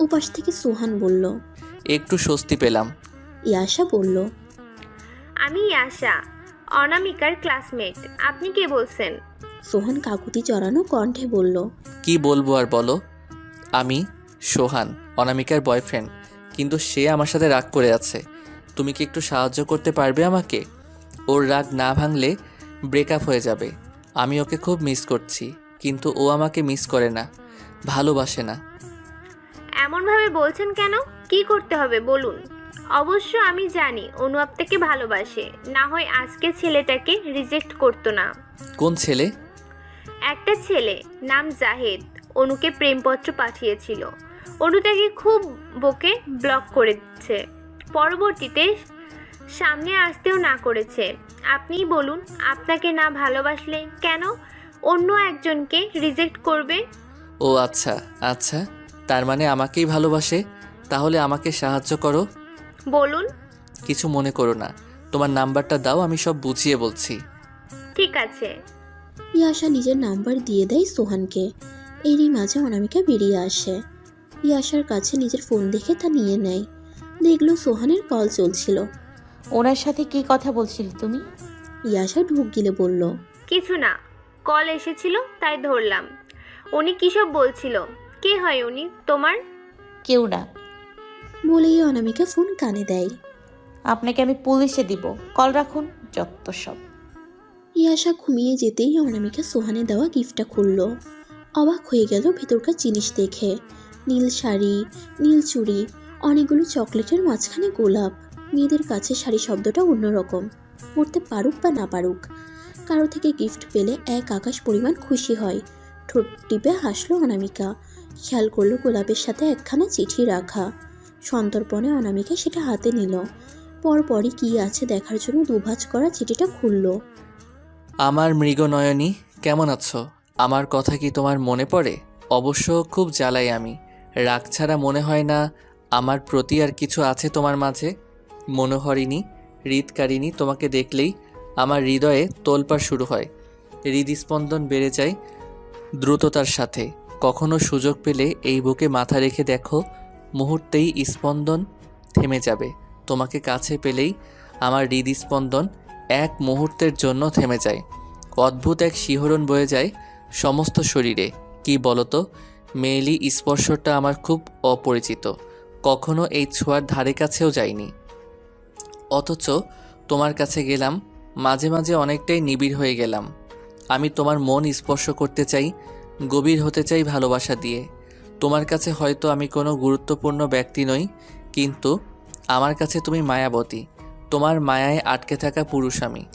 ওপাশ থেকে সোহান বলল, একটু স্বস্তি পেলাম। ইয়াশা বলল, আমি আশা, অনামিকার ক্লাসমেট। আপনি কে বলছেন? সোহান কাকুতি জড়ানো কণ্ঠে বলল, কি বলবো আর বলো। আমি সোহান, অনামিকার বয়ফ্রেন্ড, কিন্তু সে আমার সাথে রাগ করে আছে। তুমি কি একটু সাহায্য করতে পারবে আমাকে? ওর রাগ না ভাঙলে ব্রেকআপ হয়ে যাবে। আমি ওকে খুব মিস করছি, কিন্তু ও আমাকে মিস করে না, ভালোবাসে না। এমনভাবে বলছেন কেন? কি করতে হবে বলুন। অবশ্য আমি জানি অনু আপনাকে ভালোবাসে, না হয় আজকে ছেলেটাকে রিজেক্ট করতো না। কোন ছেলে? একটা ছেলে নাম জাহেদ অনুকে প্রেমপত্র পাঠিয়েছিল। অনু তাকে খুব বকে ব্লক করেছে, পরবর্তীতে সামনে আসতেও না করেছে। আপনিই বলুন, আপনাকে না ভালোবাসলে কেন অন্য একজনকে রিজেক্ট করবে? ও আচ্ছা আচ্ছা, তার মানে আমাকেই ভালোবাসে। তাহলে আমাকে সাহায্য করো। বলুন। কিছু মনে করো না, তোমার নাম্বারটা দাও, আমি সব বুঝিয়ে বলছি। ঠিক আছে। ইয়াশা নিজের নাম্বার দিয়ে দেয় সোহানকে। এরই মাঝে অনামিকা বেরিয়ে আসে। ইয়াশার কাছে নিজের ফোন দেখে তা নিয়ে নেয়। দেখলো সোহানের কল চলছিল। ওনার সাথে কি কথা বলছিলে তুমি? ইয়াশা ঢুক গিলে বলল, কিছু না, কল এসেছিল তাই ধরলাম। উনি কিসব বলছিল? কে হয় উনি তোমার? কেউ না। বলেই অনামিকা ফোন কানে দেয়। আপনাকে আমি পুলিশে দিব, কল রাখুন, যত সব। ইয়াশা ঘুমিয়ে যেতেই অনামিকা সোহানের দেওয়া গিফটটা খুলল। অবাক হয়ে গেল ভেতরকার জিনিস দেখে। নীল শাড়ি, নীল চুড়ি, অনেকগুলো চকলেটের মাঝখানে গোলাপ। মেয়েদের কাছে শাড়ি শব্দটা অন্যরকম। পরতে পারুক বা না পারুক, কারো থেকে গিফট পেলে এক আকাশ পরিমাণ খুশি হয়। ঠোঁট টিপে হাসলো অনামিকা। খেয়াল করলো গোলাপের সাথে একখানা চিঠি রাখা। সন্তর্পণে অনামিকা সেটা হাতে নিল। পরপরই কী আছে দেখার জন্য দুভাঁজ করা চিঠিটা খুলল। আমার মৃগনয়নী, কেমন আছো? আমার কথা কি তোমার মনে পড়ে? অবশ্য খুব জ্বালাই আমি। রাগ ছাড়া মনে হয় না আমার প্রতি আর কিছু আছে তোমার মাঝে। মনোহরিণী, হৃদকারিণী, তোমাকে দেখলেই আমার হৃদয়ে তোলপাড় শুরু হয়। হৃদস্পন্দন বেড়ে যায় দ্রুততার সাথে। কখনো সুযোগ পেলে এই বুকে মাথা রেখে দেখো, মুহূর্তেই স্পন্দন থেমে যাবে। তোমাকে কাছে পেলেই আমার হৃদস্পন্দন এক মুহূর্তের জন্য থেমে যায়। অদ্ভুত এক শিহরণ বয়ে যায় সমস্ত শরীরে। কি বলতো, মেয়েলি স্পর্শটা আমার খুব অপরিচিত। কখনো এই ছোঁয়ার ধারে কাছেও যাইনি। অথচ তোমার কাছে গেলাম, মাঝে মাঝে অনেকটাই নিবিড় হয়ে গেলাম। আমি তোমার মন স্পর্শ করতে চাই, গভীর হতে চাই ভালোবাসা দিয়ে। তোমার কাছে হয়তো আমি কোনো গুরুত্বপূর্ণ ব্যক্তি নই, কিন্তু আমার কাছে তুমি মায়াবতী। তোমার মায়ায় আটকে থাকা পুরুষ আমি।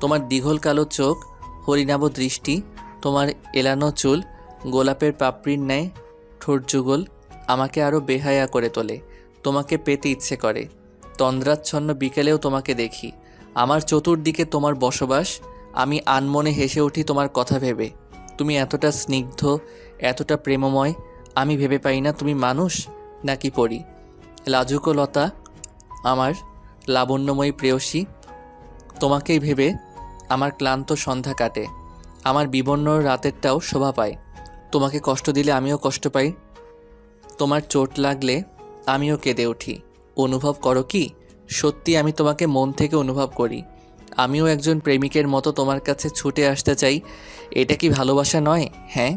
তোমার দীঘল কালো চোখ, হরিণাভ দৃষ্টি, তোমার এলানো চুল, গোলাপের পাপড়ির ন্যায় ঠোঁট যুগল আমাকে আরও বেহায়া করে তোলে। তোমাকে পেতে ইচ্ছে করে। তন্দ্রাচ্ছন্ন বিকেলেও তোমাকে দেখি। আমার চতুর্দিকে তোমার বসবাস। আমি আনমনে হেসে উঠি তোমার কথা ভেবে। তুমি এতটা স্নিগ্ধ, এতটা প্রেমময়, আমি ভেবে পাই না তুমি মানুষ নাকি পরী। লাজুক লতা, আমার লাবণ্যময়ী প্রেয়সী, তোমাকেই ভেবে আমার ক্লান্ত সন্ধ্যা কাটে। আমার বিবর্ণ রাতেরটাও শোভা পায়। তোমাকে কষ্ট দিলে আমিও কষ্ট পাই। তোমার চোট লাগলে আমিও কেঁদে উঠি। অনুভব করো কি? সত্যি আমি তোমাকে মন থেকে অনুভব করি। আমিও একজন প্রেমিকের মতো তোমার কাছে ছুটে আসতে চাই। এটা কি ভালোবাসা নয়? হ্যাঁ,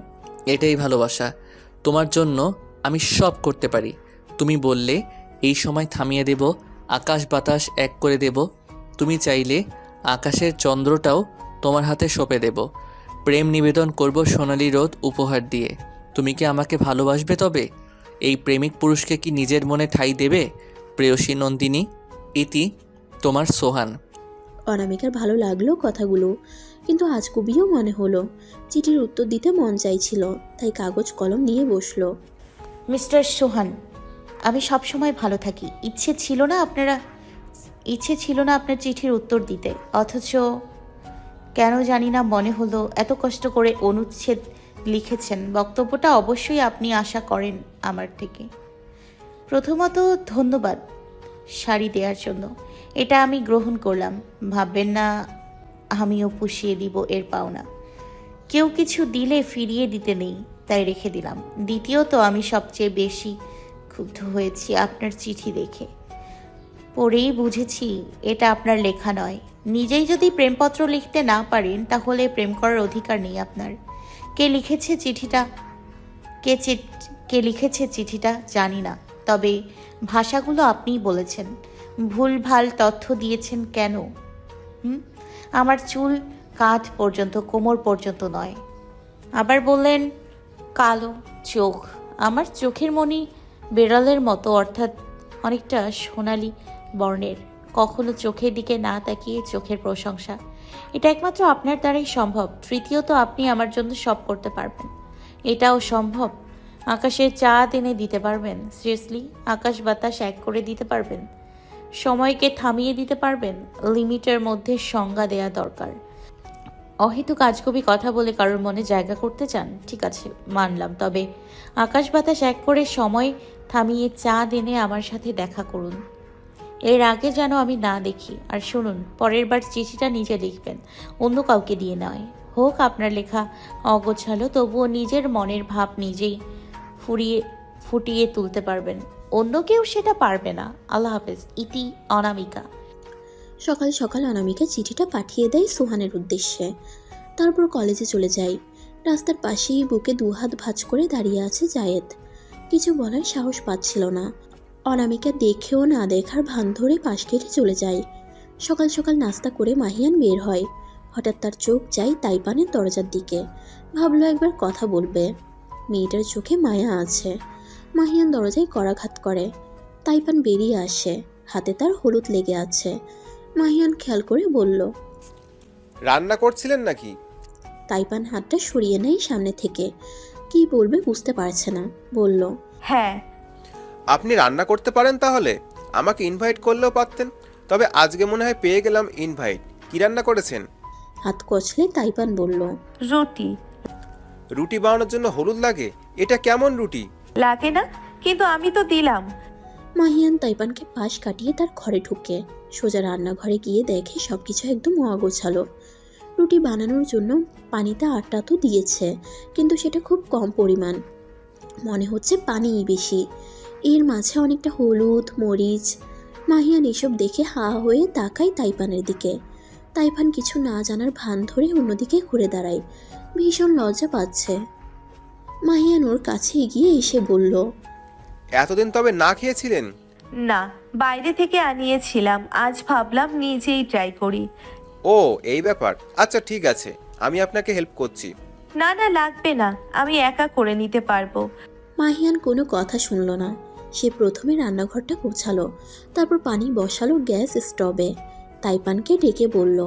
এটাই ভালোবাসা। তোমার জন্য আমি সব করতে পারি। তুমি বললে এই সময় থামিয়ে দেব, আকাশ বাতাস এক করে দেব। তুমি চাইলে আকাশের চন্দ্রটাও তোমার হাতে সঁপে দেব। প্রেম নিবেদন করব সোনালি রোদ উপহার দিয়ে। তুমি কি আমাকে ভালোবাসবে তবে? এই প্রেমিক পুরুষকে কি নিজের মনে ঠাঁই দেবে? প্রেয়সী নন্দিনী। ইতি, তোমার সোহান। অনামিকার ভালো লাগলো কথাগুলো, কিন্তু আজগুবিও মনে হলো। চিঠির উত্তর দিতে মন চাইছিল, তাই কাগজ কলম নিয়ে বসলো। মিস্টার সোহান, আমি সব সময় ভালো থাকি। ইচ্ছে ছিল না আপনার চিঠির উত্তর দিতে, অথচ কেন জানি না মনে হলো এত কষ্ট করে অনুচ্ছেদ লিখেছেন। বক্তব্যটা অবশ্যই আপনি আশা করেন আমার থেকে। প্রথমত ধন্যবাদ শাড়ি দেওয়ার জন্য, এটা আমি গ্রহণ করলাম। ভাববেন না আমিও পুষিয়ে দিব এর পাওনা। কেউ কিছু দিলে ফিরিয়ে দিতে নেই, তাই রেখে দিলাম। দ্বিতীয়ত আমি সবচেয়ে বেশি ক্ষুব্ধ হয়েছি আপনার চিঠি দেখে। পড়েই বুঝেছি এটা আপনার লেখা নয়। নিজেই যদি প্রেমপত্র লিখতে না পারেন, তাহলে প্রেম করার অধিকার নেই আপনার। কে লিখেছে চিঠিটা জানি না, তবে ভাষাগুলো আপনিই বলেছেন। ভুলভাল তথ্য দিয়েছেন কেন? আমার চুল কাঁধ পর্যন্ত, কোমর পর্যন্ত নয়। আবার বললেন কালো চোখ। আমার চোখের মণি বেড়ালের মতো, অর্থাৎ অনেকটা সোনালি বর্ণের। কখনো চোখের দিকে না তাকিয়ে চোখের প্রশংসা। এটা একমাত্র আপনার দ্বারাই সম্ভব। তৃতীয়ত, আপনি আমার জন্য সব করতে পারবেন। এটাও সম্ভব। আকাশের চাঁদ এনে দিতে পারবেন। সিরিয়াসলি, আকাশ বাতাস এক করে দিতে পারবেন। সময়কে থামিয়ে দিতে পারবেন। লিমিটের মধ্যে সংজ্ঞা দেয়া দরকার। অহেতুক আজগুবি কথা বলে কারোর মনে জায়গা করতে চান, ঠিক আছে, মানলাম। তবে আকাশ বাতাস এক করে সময় থামিয়ে চাঁদ এনে আমার সাথে দেখা করুন। এর আগে যেন আমি না দেখি। আর শুনুন, পরের বার চিঠিটা নিজে লিখবেন, অন্য কাউকে দিয়ে নয়। হোক আপনার লেখা অগোছালো, তবুও নিজের মনের ভাব নিজেই ফুটিয়ে তুলতে পারবেন। অন্য কেউ সেটা পারবে না। আল্লাহ হাফেজ। ইতি, অনামিকা। সকাল সকাল অনামিকা চিঠিটা পাঠিয়ে দেয় সোহানের উদ্দেশ্যে। তারপর কলেজে চলে যায়। রাস্তার পাশেই বুকে দুহাত ভাঁজ করে দাঁড়িয়ে আছে জায়েদ। কিছু বলার সাহস পাচ্ছিল না। অনামিকা দেখেও না দেখার ভান ধরে পাশ কেটে চলে যায়। সকাল সকাল নাস্তা করে মাহিয়ান বের হয়। হঠাৎ তার চোখ যায় তাইপানের দরজার দিকে। ভাবলো একবার কথা বলবে। মেয়েটার চোখে মায়া আছে। মাহিয়ান দরজায় করাঘাত করে। তাইপান বেরিয়ে আসে, হাতে তার হলুদ লেগে আছে। মাহিয়ান খেয়াল করে বলল, রান্না করছিলেন নাকি? তাইপান হাতটা সরিয়ে নেয় সামনে থেকে। কি বলবে বুঝতে পারছে না, বলল, হ্যাঁ। আপনি রান্না করতে পারেন তাহলে? আমাকে ইনভাইট করলেও পারতেন। তবে আজকে মনে হয় পেয়ে গেলাম ইনভাইট। কি রান্না করেছেন? হাত কচলে তাইপান বলল, রুটি। রুটি বানানোর জন্য হলুদ লাগে? এটা কেমন রুটি? লাগে না, কিন্তু আমি তো দিলাম। মাহিয়ান তাইপানকে পাশ কাটিয়ে তার ঘরে ঢুকে সোজা রান্নাঘরে গিয়ে দেখে সবকিছু একদম অগোছালো। রুটি বানানোর জন্য পানিতে আটা তো দিয়েছে, কিন্তু সেটা খুব কম পরিমাণ, মনে হচ্ছে পানিই বেশি। এর মাঝে অনেকটা হলুদ, মরিচ। মাহিয়ান এসব দেখে হা হয়ে তাকায় তাইপানের দিকে। তাইপান কিছু না জানার ভান ধরে অন্যদিকে ঘুরে দাঁড়ায়। ভীষণ লজ্জা পাচ্ছে। মাহিয়ান ওর কাছে এগিয়ে এসে বলল, এতদিন তবে না খেয়েছিলেন? না, বাইরে থেকে আনিয়েছিলাম। আজ ভাবলাম নিজেই ট্রাই করি। ও, এই ব্যাপার। আচ্ছা ঠিক আছে, আমি আপনাকে হেল্প করছি। না না, লাগবে না, আমি একা করে নিতে পারবো। মাহিয়ান কোনো কথা শুনল না। সে প্রথমে রান্নাঘরটা গোছালো, তারপর পানি বসালো গ্যাস স্টোভে। তাইপানকে ডেকে বলল,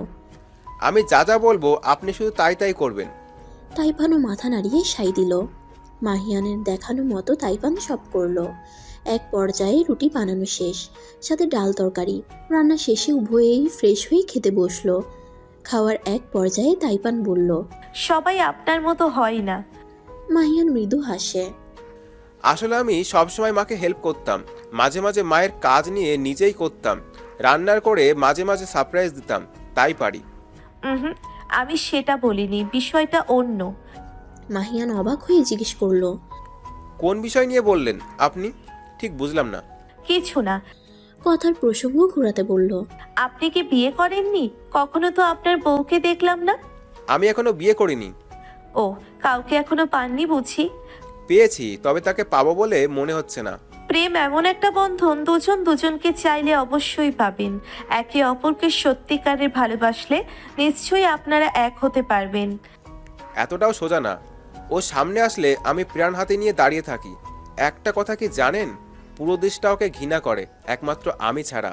আমি যা যা বলবো আপনি শুধু তাই তাই করবেন। তাইপানও মাথা নাড়িয়ে সাই দিল। মাহিয়ানের দেখানো মতো তাইপান সব করলো। এক পর্যায়ে রুটি বানানো শেষ, সাথে ডাল তরকারি। রান্না শেষে উভয়েই ফ্রেশ হয়ে খেতে বসলো। খাওয়ার এক পর্যায়ে তাইপান বলল, সবাই আপনার মতো হয় না। মাহিয়ান মৃদু হাসে। আসলে আমি সবসময় মাকে হেল্প করতাম। মাঝে মাঝে মায়ের কাজ নিয়ে নিজেই করতাম। রান্নার করে মাঝে মাঝে সারপ্রাইজ দিতাম, তাই পারি। হুম, আমি সেটা বলিনি, বিষয়টা অন্য। মাহিয়ান অবাক হয়ে জিজ্ঞেস করলো, কোন বিষয় নিয়ে বললেন আপনি? ঠিক বুঝলাম না। কিছু না। কথার প্রসঙ্গ ঘোরাতে বলল, আপনি কি বিয়ে করেননি? কখনো তো আপনার বউকে দেখলাম না। আমি এখনো বিয়ে করিনি। ও, কাউকে এখনো পাননি বুঝি? পেয়েছি, তবে তাকে পাবো বলে মনে হচ্ছে না। প্রেম এমন একটা বন্ধন, দুজন দুজনকে চাইলে অবশ্যই পাবেন। একে অপরকে সত্যিকারের ভালোবাসলে নিশ্চয়ই আপনারা এক হতে পারবেন। এতটাও সোজা না। ও সামনে আসলে আমি প্রাণ হাতে নিয়ে দাঁড়িয়ে থাকি। একটা কথা কি জানেন? পুরো দেশটা ওকে ঘৃণা করে, একমাত্র আমি ছাড়া।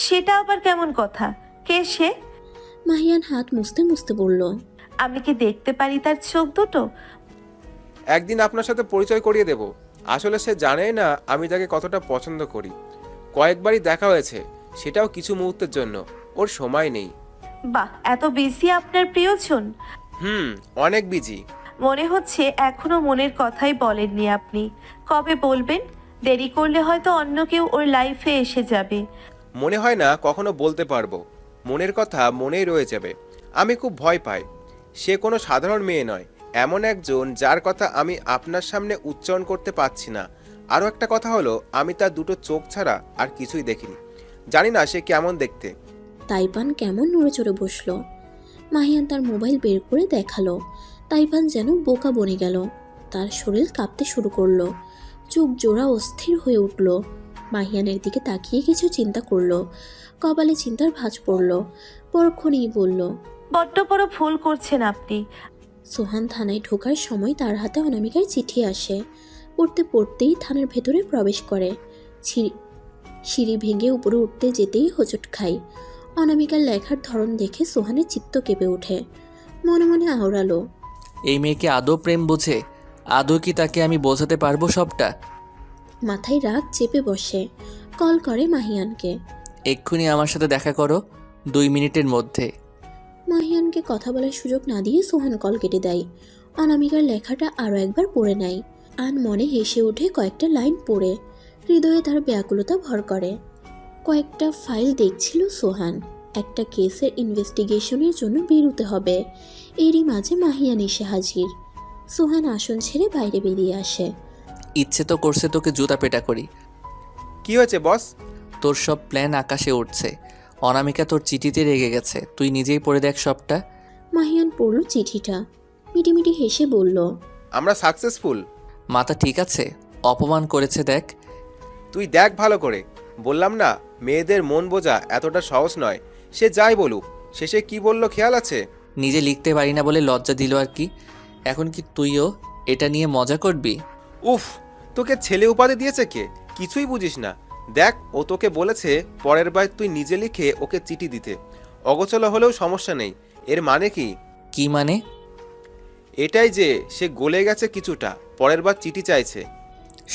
সেটা আবার কেমন কথা? কে সে? মাহিয়ান হাত মুছতে মুছতে বলল, আমি কি দেখতে পারি তার চোখ দুটো? একদিন আপনার সাথে পরিচয় করিয়ে দেব। আসলে সে জানেই না আমি তাকে কতটা পছন্দ করি। কয়েকবারই দেখা হয়েছে, সেটাও কিছু মুহূর্তের জন্য। ওর সময় নেই। বাহ, এত বিজি আপনার প্রিয়জন। অনেক বিজি। মনে হচ্ছে এখনো মনের কথাই বলেননি আপনি। কবে বলবেন? দেরি করলে হয়তো অন্য কেউ ওর লাইফে এসে যাবে। মনে হয় না কখনো বলতে পারবো। মনের কথা মনেই রয়ে যাবে। আমি খুব ভয় পাই। সে কোনো সাধারণ মেয়ে নয়, এমন একজন যার কথা আমি আপনার সামনে উচ্চারণ করতে পারছি না। আরও একটা কথা হলো, আমি তার দুটো চোখ ছাড়া আর কিছুই দেখিনি। জানি না সে কেমন দেখতে। তাইপান কেমন নড়ে চড়ে বসলো। মাহিয়ান তার মোবাইল বের করে দেখালো। তাইপান যেন বোকা বনে গেল। তার শরীর কাঁপতে শুরু করলো। চোখ জোড়া অস্থির হয়ে উঠল। মাহিয়ানের দিকে তাকিয়ে কিছু চিন্তা করলো। কপালে চিন্তার ভাঁজ পড়ল। পরক্ষণেই বলল, বড্ড বড় ভুল করছেন আপনি। সোহান থানায় ঢোকার সময় তার হাতে অনামিকার চিঠি আসে। পড়তে পড়তেই থানার ভেতরে প্রবেশ করে। সিঁড়ি ভেঙে উপরে উঠতে যেতেই হোঁচট খাই। অনামিকার লেখার ধরন দেখে সোহানের চিত্ত কেঁপে ওঠে। মনে মনে আওড়ালো, এই মেয়েকে আদৌ প্রেম বোঝে? আদৌ কি তাকে আমি বোঝাতে পারবো সবটা? মাথায় রাগ চেপে বসে। কল করে মাহিয়ানকে। এক্ষুনি আমার সাথে দেখা করো, 2 মিনিটের মধ্যে। মাহিয়ানকে কথা বলার সুযোগ না দিয়ে সোহান কল কেটে দেয়। অনামিকার লেখাটা আরও একবার পড়ে নেয়। আন মনে হেসে উঠে কয়েকটা লাইন পড়ে হৃদয়ে তার ব্যাকুলতা ভর করে। কয়েকটা ফাইল দেখছিল সোহান। একটা কেসের ইনভেস্টিগেশনের জন্য বেরোতে হবে। এরই মাঝে মাহিয়ান এসে হাজির। সোহান আসন ছেড়ে বাইরে বেরিয়ে আসে। ইচ্ছে তো করছে তোকে জুতা পেটা করি। কি হয়েছে বস? তোর সব প্ল্যান আকাশে উঠছে। অনামিকা তোর চিঠিতে রেগে গেছে, তুই নিজেই পড়ে দেখ সবটা। মাহিয়ান পড়ল চিঠিটা, মিটিমিটি হেসে বলল, আমরা সাকসেসফুল। মাথা ঠিক আছে? অপমান করেছে দেখ। তুই দেখ ভালো করে। বললাম না, মেয়েদের মন বোঝা এতটা সহজ নয়। সে যাই বলুক, শেষে কি বললো খেয়াল আছে? নিজে লিখতে পারি না বলে লজ্জা দিল আর কি। এখন কি তুইও এটা নিয়ে মজা করবি? উফ, তোকে ছেলে উপাধি দিয়েছে কে? কিছুই বুঝিস না। দেখ, ও তোকে বলেছে পরের বার তুই নিজে লিখে ওকে চিঠি দিতে। অগোচলা হলেও সমস্যা নেই। এর মানে কি? কি মানে? এটাই যে সে গলে গেছে কিছুটা, পরের বার চিঠি চাইছে।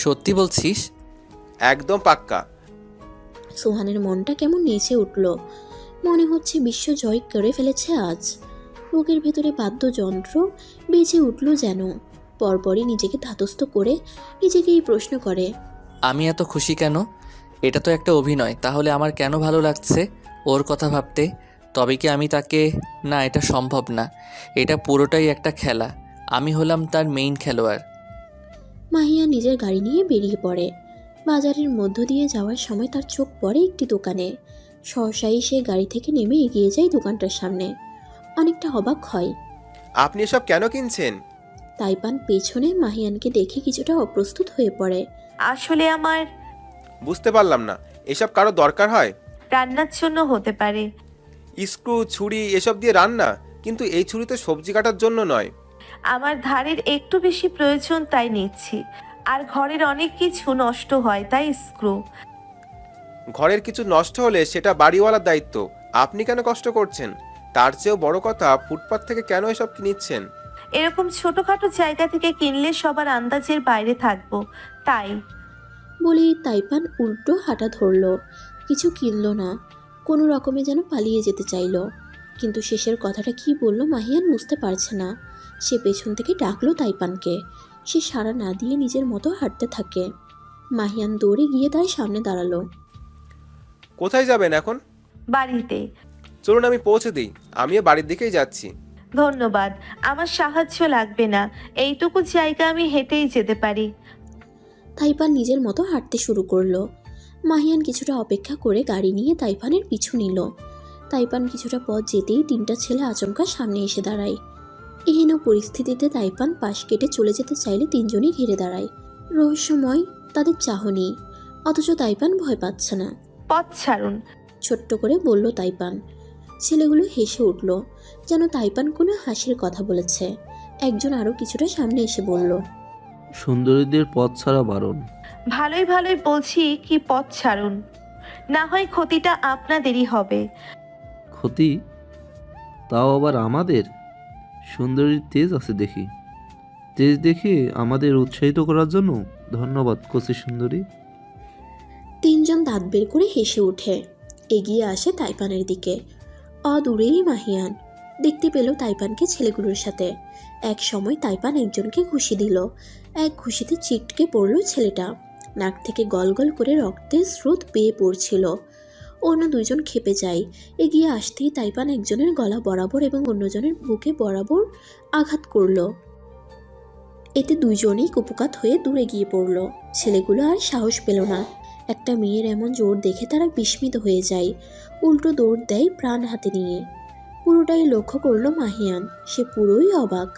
সত্যি বলছিস? একদম পাক্কা। সোহানের মনটা কেমন নেচে উঠল। মনে হচ্ছে বিশ্ব জয় করে ফেলেছে আজ। বুকের ভেতরে বাদ্যযন্ত্র বেজে উঠল যেন। পরপরই নিজেকে ধাতস্থ করে নিজেকেই প্রশ্ন করে, আমি এত খুশি কেন? এটা তো একটা অভিনয়। তাহলে আমার কেন ভালো লাগছে ওর কথা ভাবতে? তবে কি আমি তাকে... না, এটা সম্ভব না। এটা পুরোটাই একটা খেলা। আমি হলাম তার মেইন খেলোয়াড়। মাহিয়া নিজের গাড়ি নিয়ে বেরিয়ে পড়ে। বাজারের মধ্য দিয়ে যাওয়ার সময় তার চোখ পড়ে একটি দোকানে। সহসাই সে গাড়ি থেকে নেমে এগিয়ে যায় দোকানটার সামনে। অনেকটা অবাক হয়। আপনি এসব কেন কিনছেন? তাইপান পেছনে মাহিয়ানকে দেখে কিছুটা অপ্রস্তুত হয়ে পড়ে। আসলে আমার বুঝতে পারলাম না, এসব কারো দরকার হয়? রান্নার জন্য হতে পারে। স্ক্রু, ছুরি এসব দিয়ে রান্না? কিন্তু এই ছুরিতে সবজি কাটার জন্য নয়। আমার ধারের একটু বেশি প্রয়োজন তাই নিচ্ছি। আর ঘরের অনেক কিছু নষ্ট হয় তাই স্ক্রু। ঘরের কিছু নষ্ট হলে সেটা বাড়িওয়ালার দায়িত্ব। আপনি কেন কষ্ট করছেন? তার চেয়েও বড় কথা, ফুটপাত থেকে কেন এসব নিচ্ছেন? এরকম ছোটখাটো জায়গা থেকে কিনলে সবার আন্দাজের বাইরে থাকবো তাই। বলেই তাইপান উল্টো হাঁটা ধরল। কিছু কিনল না, কোনো রকমে যেন পালিয়ে যেতে চাইল। কিন্তু শেষের কথাটা কি বলল মাহিয়ান বুঝতে পারছে না। সে পেছন থেকে ডাকলো তাইপানকে। সে সাড়া না দিয়ে নিজের মতো হাঁটতে থাকে। মাহিয়ান দৌড়ে গিয়ে তার সামনে দাঁড়ালো। কোথায় যাবেন এখন? বাড়িতে। চলুন আমি পৌঁছে দিই। আমিও বাড়ির দিকেই যাচ্ছি। ধন্যবাদ, আমার সাহায্য লাগবে না। এইটুকু জায়গা আমি হেঁটেই যেতে পারি। তাইপান নিজের মতো হাঁটতে শুরু করলো। মাহিয়ান কিছুটা অপেক্ষা করে গাড়ি নিয়ে তাইপানের পিছু নিল। তাইপান কিছুটা পথ যেতেই 3টা ছেলে আচমকা সামনে এসে দাঁড়ায়। এহেন পরিস্থিতিতে তাইপান পাশ কেটে চলে যেতে চাইলে 3জনই ঘিরে দাঁড়ায়। রহস্যময় তাদের চাহনি, অথচ তাইপান ভয় পাচ্ছে না। পথ ছাড়ুন, ছোট্ট করে বলল তাইপান। ছেলেগুলো হেসে উঠল, যেন তাইপান কোনো হাসির কথা বলেছে। একজন আরও কিছুটা সামনে এসে বলল, সুন্দরীদের পথ ছাড়া বারণ। ভালোই ভালোই বলছি কি পথ ছাড়ুন, না হয় ক্ষতিটা আপনাদেরই হবে। ক্ষতি? তাও আবার আমাদের? সুন্দরীর তেজ আছে দেখি। তেজ দেখে আমাদের উৎসাহিত করার জন্য ধন্যবাদ কচি সুন্দরী। 3জন দাঁত বের করে হেসে ওঠে। এগিয়ে আসে তাইপানের দিকে। অদূরেই মাহিয়ান দেখতে পেল তাইপানকে ছেলেগুলোর সাথে। এক সময় তাইপান একজনকে ঘুষি দিল। এক ঘুষিতে ছিটকে পড়ল ছেলেটা। নাক থেকে গল গল করে রক্তের স্রোত বেয়ে পড়ছিল। অন্য 2জন খেপে যায়। এগিয়ে আসতেই তাইপান একজনের গলা বরাবর এবং অন্যজনের বুকে বরাবর আঘাত করল। এতে 2জনই কুপকাত হয়ে দূরে গিয়ে পড়ল। ছেলেগুলো আর সাহস পেল না। একটা মেয়ের এমন জোর দেখে তারা বিস্মিত হয়ে যায়। উল্টো দৌড় দেয় প্রাণ হাতে নিয়ে। পুরোটাই লক্ষ্য করলো মাহিয়ান। সে পুরোই অবাক।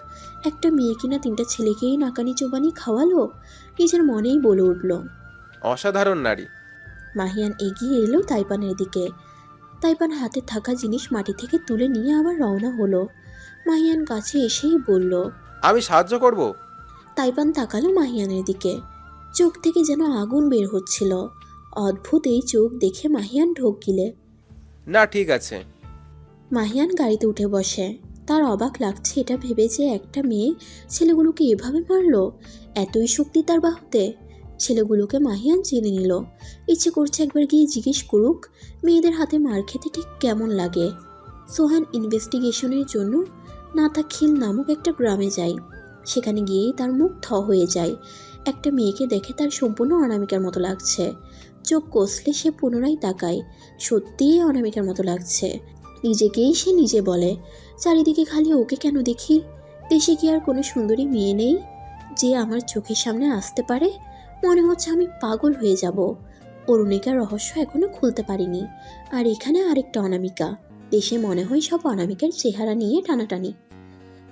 একটা মেয়ে কিনা 3টা ছেলেকেই নাকানি চোবানি খাওয়ালো। নিজের মনেই বলে উঠল, অসাধারণ নারী। মাহিয়ান এগিয়ে এলো তাইপানের দিকে। তাইপান হাতে থাকা জিনিস মাটি থেকে তুলে নিয়ে আবার রওনা হলো। মাহিয়ান কাছে এসেই বলল, আমি সাহায্য করব। তাইপান তাকালো মাহিয়ানের দিকে। চোখ থেকে যেন আগুন বের হচ্ছিল। অদ্ভুত এই চোখ দেখে মাহিয়ান ঢোক গিলে। না ঠিক আছে। মাহিয়ান গাড়িতে উঠে বসে। তার অবাক লাগছে এটা ভেবে যে একটা মেয়ে ছেলেগুলোকে এভাবে মারলো, এতই শক্তি তার বাহুতে। ছেলেগুলোকে মাহিয়ান চিনে নিল। ইচ্ছে করছে একবার গিয়ে জিজ্ঞেস করুক মেয়েদের হাতে মার খেতে ঠিক কেমন লাগে। সোহান ইনভেস্টিগেশনের জন্য নাতাখিল নামক একটা গ্রামে যায়। সেখানে গিয়েই তার মুখ থ হয়ে যায়। একটা মেয়েকে দেখে তার সম্পূর্ণ অনামিকার মতো লাগছে। চোখ কষলে সে পুনরায় তাকায়। সত্যিই অনামিকার মতো লাগছে। নিজেকেই সে নিজে বলে, চারিদিকে খালি ওকে কেন দেখি? দেশে কি আর কোনো সুন্দরী মেয়ে নেই যে আমার চোখের সামনে আসতে পারে? মনে হচ্ছে আমি পাগল হয়ে যাব। অরুণিকার রহস্য এখনো খুলতে পারিনি। আর এখানে আরেকটা অনামিকা। দেশে মনে হয় সব অনামিকার চেহারা নিয়ে টানাটানি।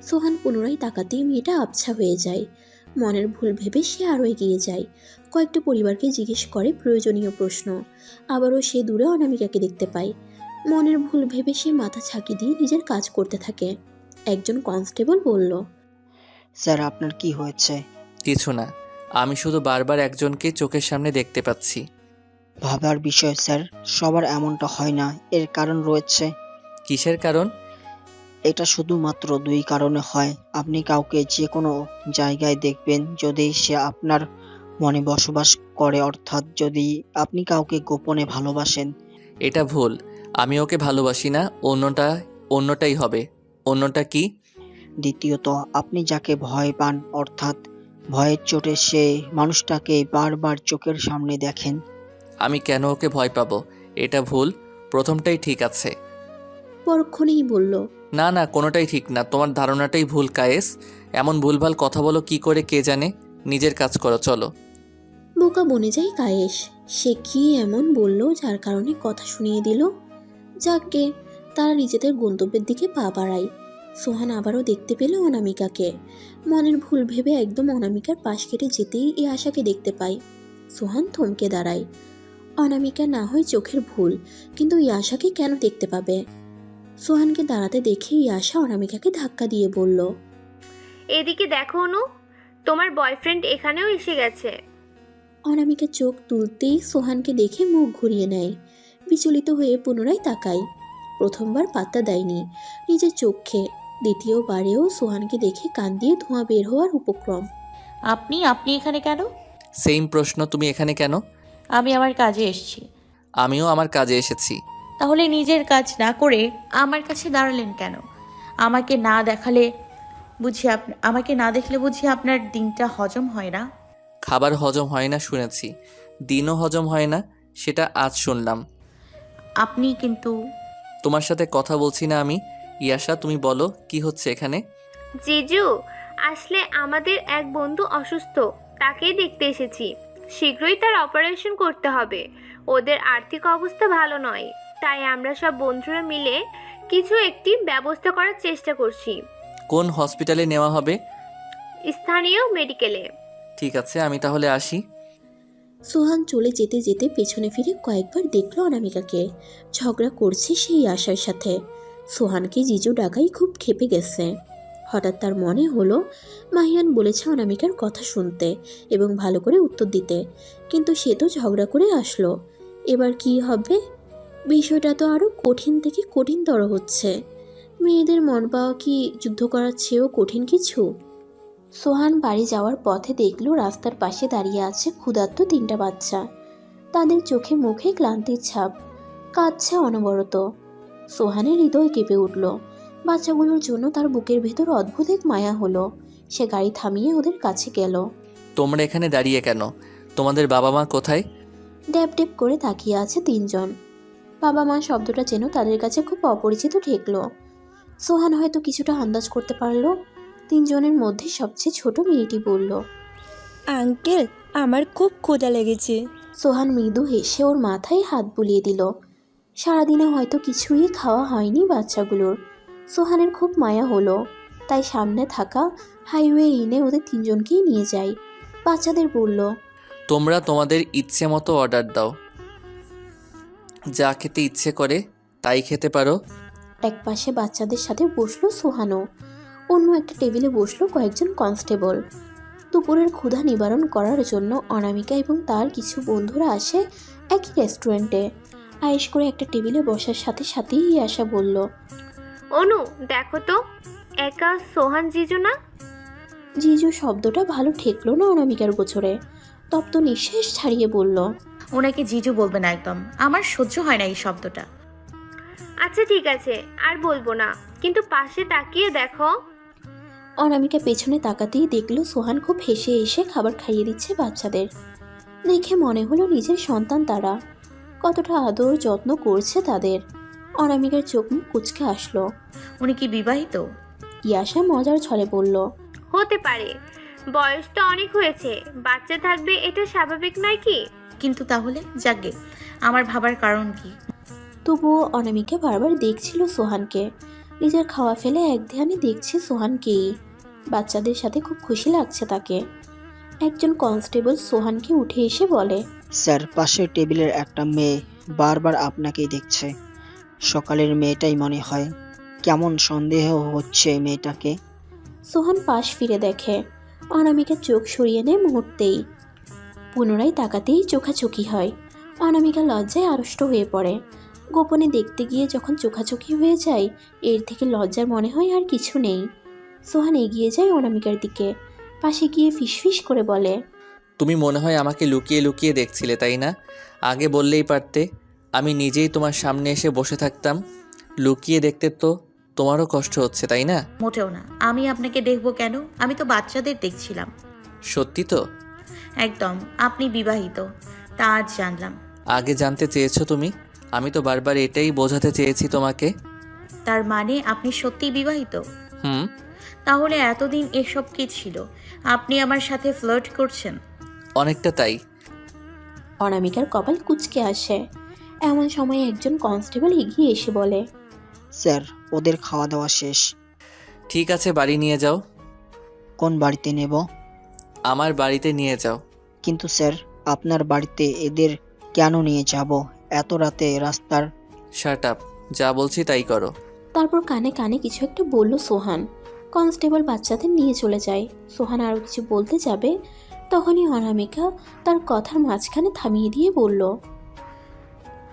সোহান পুনরায় তাকাতেই মেয়েটা আবছা হয়ে যায়। মনের ভুল ভেবে সে আরও এগিয়ে যায়। কয়েকটা পরিবারকে জিজ্ঞেস করে প্রয়োজনীয় প্রশ্ন। আবারও সে দূরে অনামিকাকে দেখতে পায়। মনের ভুল ভেবে সে মাথা ছাকি দিয়ে নিজের কাজ করতে থাকে। একজন কনস্টেবল বলল, স্যার আপনার কি হয়েছে? কিছু না, আমি শুধু বারবার একজনকে চোখের সামনে দেখতে পাচ্ছি। ভাবার বিষয় স্যার, সবার এমনটা হয় না, এর কারণ রয়েছে। কিসের কারণ? এটা শুধুমাত্র 2 কারণে হয়। আপনি কাউকে যে কোনো জায়গায় দেখবেন যদি সে আপনার মনে বসবাস করে, অর্থাৎ যদি আপনি কাউকে গোপনে ভালোবাসেন। এটা ভুল, আমি ওকে ভালোবাসি না। অন্যটাই হবে। অন্যটা কি? দ্বিতীয়ত, আপনি যাকে ভয় পান, অর্থাৎ ভয়ের চোটে সে মানুষটাকে বারবার চোখের সামনে দেখেন। আমি কেন ওকে ভয় পাবো? এটা ভুল। প্রথমটাই ঠিক আছে। পরক্ষণেই বলল, না না, কোনোটাই ঠিক না। তোমার ধারণাটাই ভুল কায়েস। এমন ভুলভাল কথা বলো কি করে কে জানে। নিজের কাজ করো, চলো। বোকা বনে যায় কায়েস। সে কি এমন বলল যার কারণে কথা শুনিয়ে দিল? যাকে তারা নিজেদের গন্তব্যের দিকে পা বাড়ায়। সোহান আবারও দেখতে পেল অনামিকাকে। মনের ভুল ভেবে একদম অনামিকার পাশ কেটে যেতেই এই আশাকে দেখতে পায়। সোহান থমকে দাঁড়ায়। অনামিকা না হয় চোখের ভুল, কিন্তু এই আশাকে কেন দেখতে পাবে? সোহানকে দাঁড়াতে দেখে এই আশা অনামিকাকে ধাক্কা দিয়ে বলল, এদিকে দেখো অনু, তোমার বয়ফ্রেন্ড এখানেও এসে গেছে। অনামিকা চোখ তুলতেই সোহানকে দেখে মুখ ঘুরিয়ে নেয়। বিচলিত হয়ে পুনরায় তাকায়। প্রথমবার পাত্তা দেয়নি নিজের চোখে। দ্বিতীয়বারেও সোহানকে দেখে কান দিয়ে ধোঁয়া বের হওয়ার উপক্রম। আপনি এখানে কেন? সেম প্রশ্ন, তুমি এখানে কেন? আমি আমার কাজে এসেছি। আমিও আমার কাজে এসেছি। তাহলে নিজের কাজ না করে আমার কাছে দাঁড়ালেন কেন? আমাকে না দেখলে বুঝি আপনার দিনটা হজম হয় না? খাবার হজম হয় না শুনেছি, দিনও হজম হয় না সেটা আজ শুনলাম। আপনি কিন্তু তোমার সাথে কথা বলছি না আমি। ইয়াশা, তুমি বলো কি হচ্ছে এখানে? জিজু, আসলে আমাদের এক বন্ধু অসুস্থ, তাকেই দেখতে এসেছি। শীঘ্রই তার অপারেশন করতে হবে। ওদের আর্থিক অবস্থা ভালো নয়, তাই আমরা সব বন্ধুরা মিলে কিছু একটি ব্যবস্থা করার চেষ্টা করছি। কোন হসপিটালে নেওয়া হবে? স্থানীয় মেডিকেলে। ঠিক আছে, আমি তাহলে আসি। সোহান চলে যেতে যেতে পেছনে ফিরে কয়েকবার দেখল অনামিকাকে ঝগড়া করছে সেই আশার সাথে। সোহানকে জিজু ডাকাই খুব ক্ষেপে গেছে। হঠাৎ তার মনে হলো মাহিয়ান বলেছে অনামিকার কথা শুনতে এবং ভালো করে উত্তর দিতে, কিন্তু সে তো ঝগড়া করে আসলো। এবার কি হবে? বিষয়টা তো আরও কঠিন থেকে কঠিনতর হচ্ছে। মেয়েদের মন পাওয়া কি যুদ্ধ করার চেয়েও কঠিন কিছু? সোহান বাড়ি যাওয়ার পথে দেখল রাস্তার পাশে দাঁড়িয়ে আছে ক্ষুধার্ত 3টা বাচ্চা। তাদের চোখে মুখে ক্লান্তির ছাপ, কাঁদছে অনবরত। সোহানের হৃদয় কেঁপে উঠল। বাচ্চাগুলোর জন্য তার বুকের ভেতর অদ্ভুত এক মায়া হলো। সে গাড়ি থামিয়ে ওদের কাছে গেল। তোমরা এখানে দাঁড়িয়ে কেন? তোমাদের বাবা মা কোথায়? ড্যাব ড্যাব করে তাকিয়ে আছে 3জন। বাবা মা শব্দটা যেন তাদের কাছে খুব অপরিচিত ঠেকল। সোহান হয়তো কিছুটা আন্দাজ করতে পারল। 3জনের মধ্যে সবচেয়ে ছোট মেয়েটি বলল, আঙ্কেল, আমার খুব ক্ষুধা লেগেছে। সোহান মৃদু হেসে ওর মাথায় হাত বুলিয়ে দিল। সারাদিনে হয়তো কিছুই খাওয়া হয়নি বাচ্চাগুলোর। সোহানের খুব মায়া হলো, তাই সামনে থাকা হাইওয়ে ইনে ওদের 3জনকেই নিয়ে যায়। বাচ্চাদের বলল, তোমরা তোমাদের ইচ্ছে মতো অর্ডার দাও, যা খেতে ইচ্ছে করে তাই খেতে পারো। এক পাশে বাচ্চাদের সাথে বসলো সোহানও। অন্য একটা টেবিলে বসলো কয়েকজন কনস্টেবল। দুপুরের ক্ষুধা নিবারণ করার জন্য অনামিকা এবং তার কিছু বন্ধুরা আসে একই রেস্টুরেন্টে। আয়েশ করে একটা টেবিলে বসার সাথে সাথেই ইয়াশা বলল, অনু দেখো তো, একা সোহান জিজু না? জিজু শব্দটা ভালো ঠেকলো না অনামিকার গোচরে। তপ্ত নিঃশ্বাস ছাড়িয়ে বলল, ওনাকে জিজু বলবে না একদম, আমার সহ্য হয় না এই শব্দটা। আচ্ছা ঠিক আছে, আর বলবো না, কিন্তু পাশে তাকিয়ে দেখো। অনামিকা পেছনে তাকাতেই দেখলো সোহান খুব হেসে এসে খাবার খাইয়ে দিচ্ছে বাচ্চাদের। দেখে মনে হলো নিজের সন্তান তারা, কতটা আদর যত্ন করছে তাদের। অনামিকার চোখ মুখ কুঁচকে আসলো। উনি কি বিবাহিত? ইয়াশা মজার ছলে বলল, হতে পারে, বয়স তো অনেক হয়েছে, বাচ্চা থাকবে এটা স্বাভাবিক নয় কি? কিন্তু তাহলে যাগে, আমার ভাবার কারণ কি? তবুও অনামিকা বারবার দেখছিল সোহানকে। নিজের খাওয়া ফেলে একধ্যানে দেখছে সোহানকেই। বাচ্চাদের সাথে খুব খুশি লাগছে তাকে। একজন কনস্টেবল সোহানকে উঠে এসে বলে, স্যার, পাশের টেবিলের একটা মেয়ে বারবার আপনাকেই দেখছে। সকালের মেয়েটাই মনে হয়। কেমন সন্দেহ হচ্ছে মেয়েটাকে। সোহান পাশ ফিরে দেখে। অনামিকা চোখ সরিয়ে নেয় মুহূর্তেই। পুনরায় তাকাতেই চোখাচোখি হয়। অনামিকা লজ্জায় আড়ষ্ট হয়ে পড়ে। গোপনে দেখতে গিয়ে যখন চোখাচোখি হয়ে যায়, এর থেকে লজ্জার মনে হয় আর কিছু নেই। সোহান এগিয়ে যায় অনামিকার দিকে। পাশে গিয়ে ফিসফিস করে বলে, তুমি মনে হয় আমাকে লুকিয়ে লুকিয়ে দেখছিলে, তাই না? আগে বললেই পারতে, আমি নিজেই তোমার সামনে এসে বসে থাকতাম। লুকিয়ে দেখতে তো তোমারও কষ্ট হচ্ছে, তাই না? মোটেও না, আমি আপনাকে দেখবো কেন? আমি তো বাচ্চাদের দেখছিলাম। সত্যি তো? একদম। আপনি বিবাহিত তা আজ জানলাম। আগে জানতে চেয়েছো তুমি? আমি তো বারবার এটাই বোঝাতে চেয়েছি তোমাকে। তার মানে আপনি সত্যিই বিবাহিত? হুম। তাহলে এতদিন এসব কি ছিল? আপনি আমার সাথে ফ্লার্ট করছেন? অনেকটা তাই। অনামিকার কপাল কুঁচকে আসে। এমন সময় একজন কনস্টেবল এগিয়ে এসে বলে, স্যার, ওদের খাওয়া দাওয়া শেষ। ঠিক আছে, বাড়ি নিয়ে যাও। কোন বাড়িতে নেব? আমার বাড়িতে নিয়ে যাও। কিন্তু স্যার, আপনার বাড়িতে এদের কেন নিয়ে যাব এত রাতে রাস্তার? শাট আপ, যা বলছি তাই করো। তারপর কানে কানে কিছু একটা বলল সোহান। কনস্টেবল বাচ্চাদের নিয়ে চলে যায়। সোহান আরও কিছু বলতে যাবে, তখনই অনামিকা তার কথার মাঝখানে থামিয়ে দিয়ে বলল,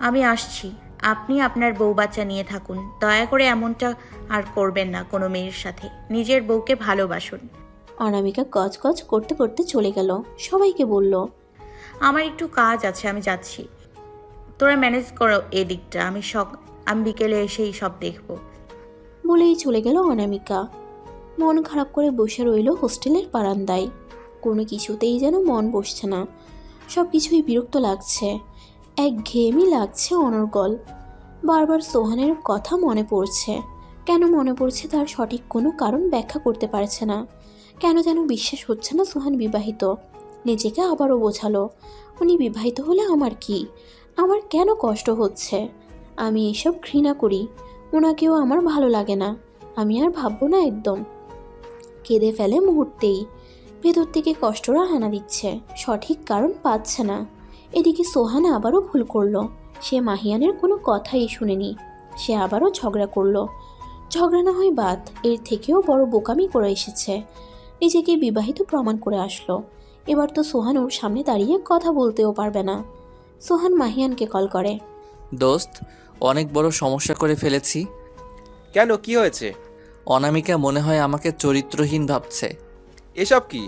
আমি আসছি। আপনি আপনার বউ বাচ্চা নিয়ে থাকুন। দয়া করে এমনটা আর করবেন না কোনো মেয়ের সাথে। নিজের বউকে ভালোবাসুন। অনামিকা গজগজ করতে করতে চলে গেল। সবাইকে বলল, আমার একটু কাজ আছে, আমি যাচ্ছি। তোরা ম্যানেজ করো এদিকটা, আমি বিকেলে এসেই সব দেখব। বলেই চলে গেল অনামিকা। মন খারাপ করে বসে রইল হোস্টেলের বারান্দায়। কোনো কিছুতেই যেন মন বসছে না। সব কিছুই বিরক্ত লাগছে, একঘেয়েমি লাগছে অনর্গল। বারবার সোহানের কথা মনে পড়ছে। কেন মনে পড়ছে তার সঠিক কোনো কারণ ব্যাখ্যা করতে পারছে না। কেন যেন বিশ্বাস হচ্ছে না সোহান বিবাহিত। নিজেকে আবারও বোঝালো, উনি বিবাহিত হলে আমার কি, আমার কেন কষ্ট হচ্ছে। আমি এসব ঘৃণা করি, ওনাকেও আমার ভালো লাগে না। আমি আর ভাববো না একদম। কেঁদে ফেলে মুহূর্তেই। ভেতর থেকে কষ্টরা হানা দিচ্ছে, সঠিক কারণ পাচ্ছে না। এদিকে সোহান আবারও ভুল করলো। সে মাহিয়ানের কোনো কথাই শুনেনি। সে আবারও ঝগড়া করলো। ঝগড়া না হয় বাদ, এর থেকেও বড় বোকামি করে এসেছে। নিজেকে বিবাহিত প্রমাণ করে আসলো। এবার তো সোহান ওর সামনে দাঁড়িয়ে কথা বলতেও পারবে না। সোহান মাহিয়ানকে কল করে, দোস্ত, অনেক বড় সমস্যা করে ফেলেছি। কেন, কি হয়েছে? অনামিকা মনে হয় আমাকে চরিত্রহীন ভাবছে। এসব কি?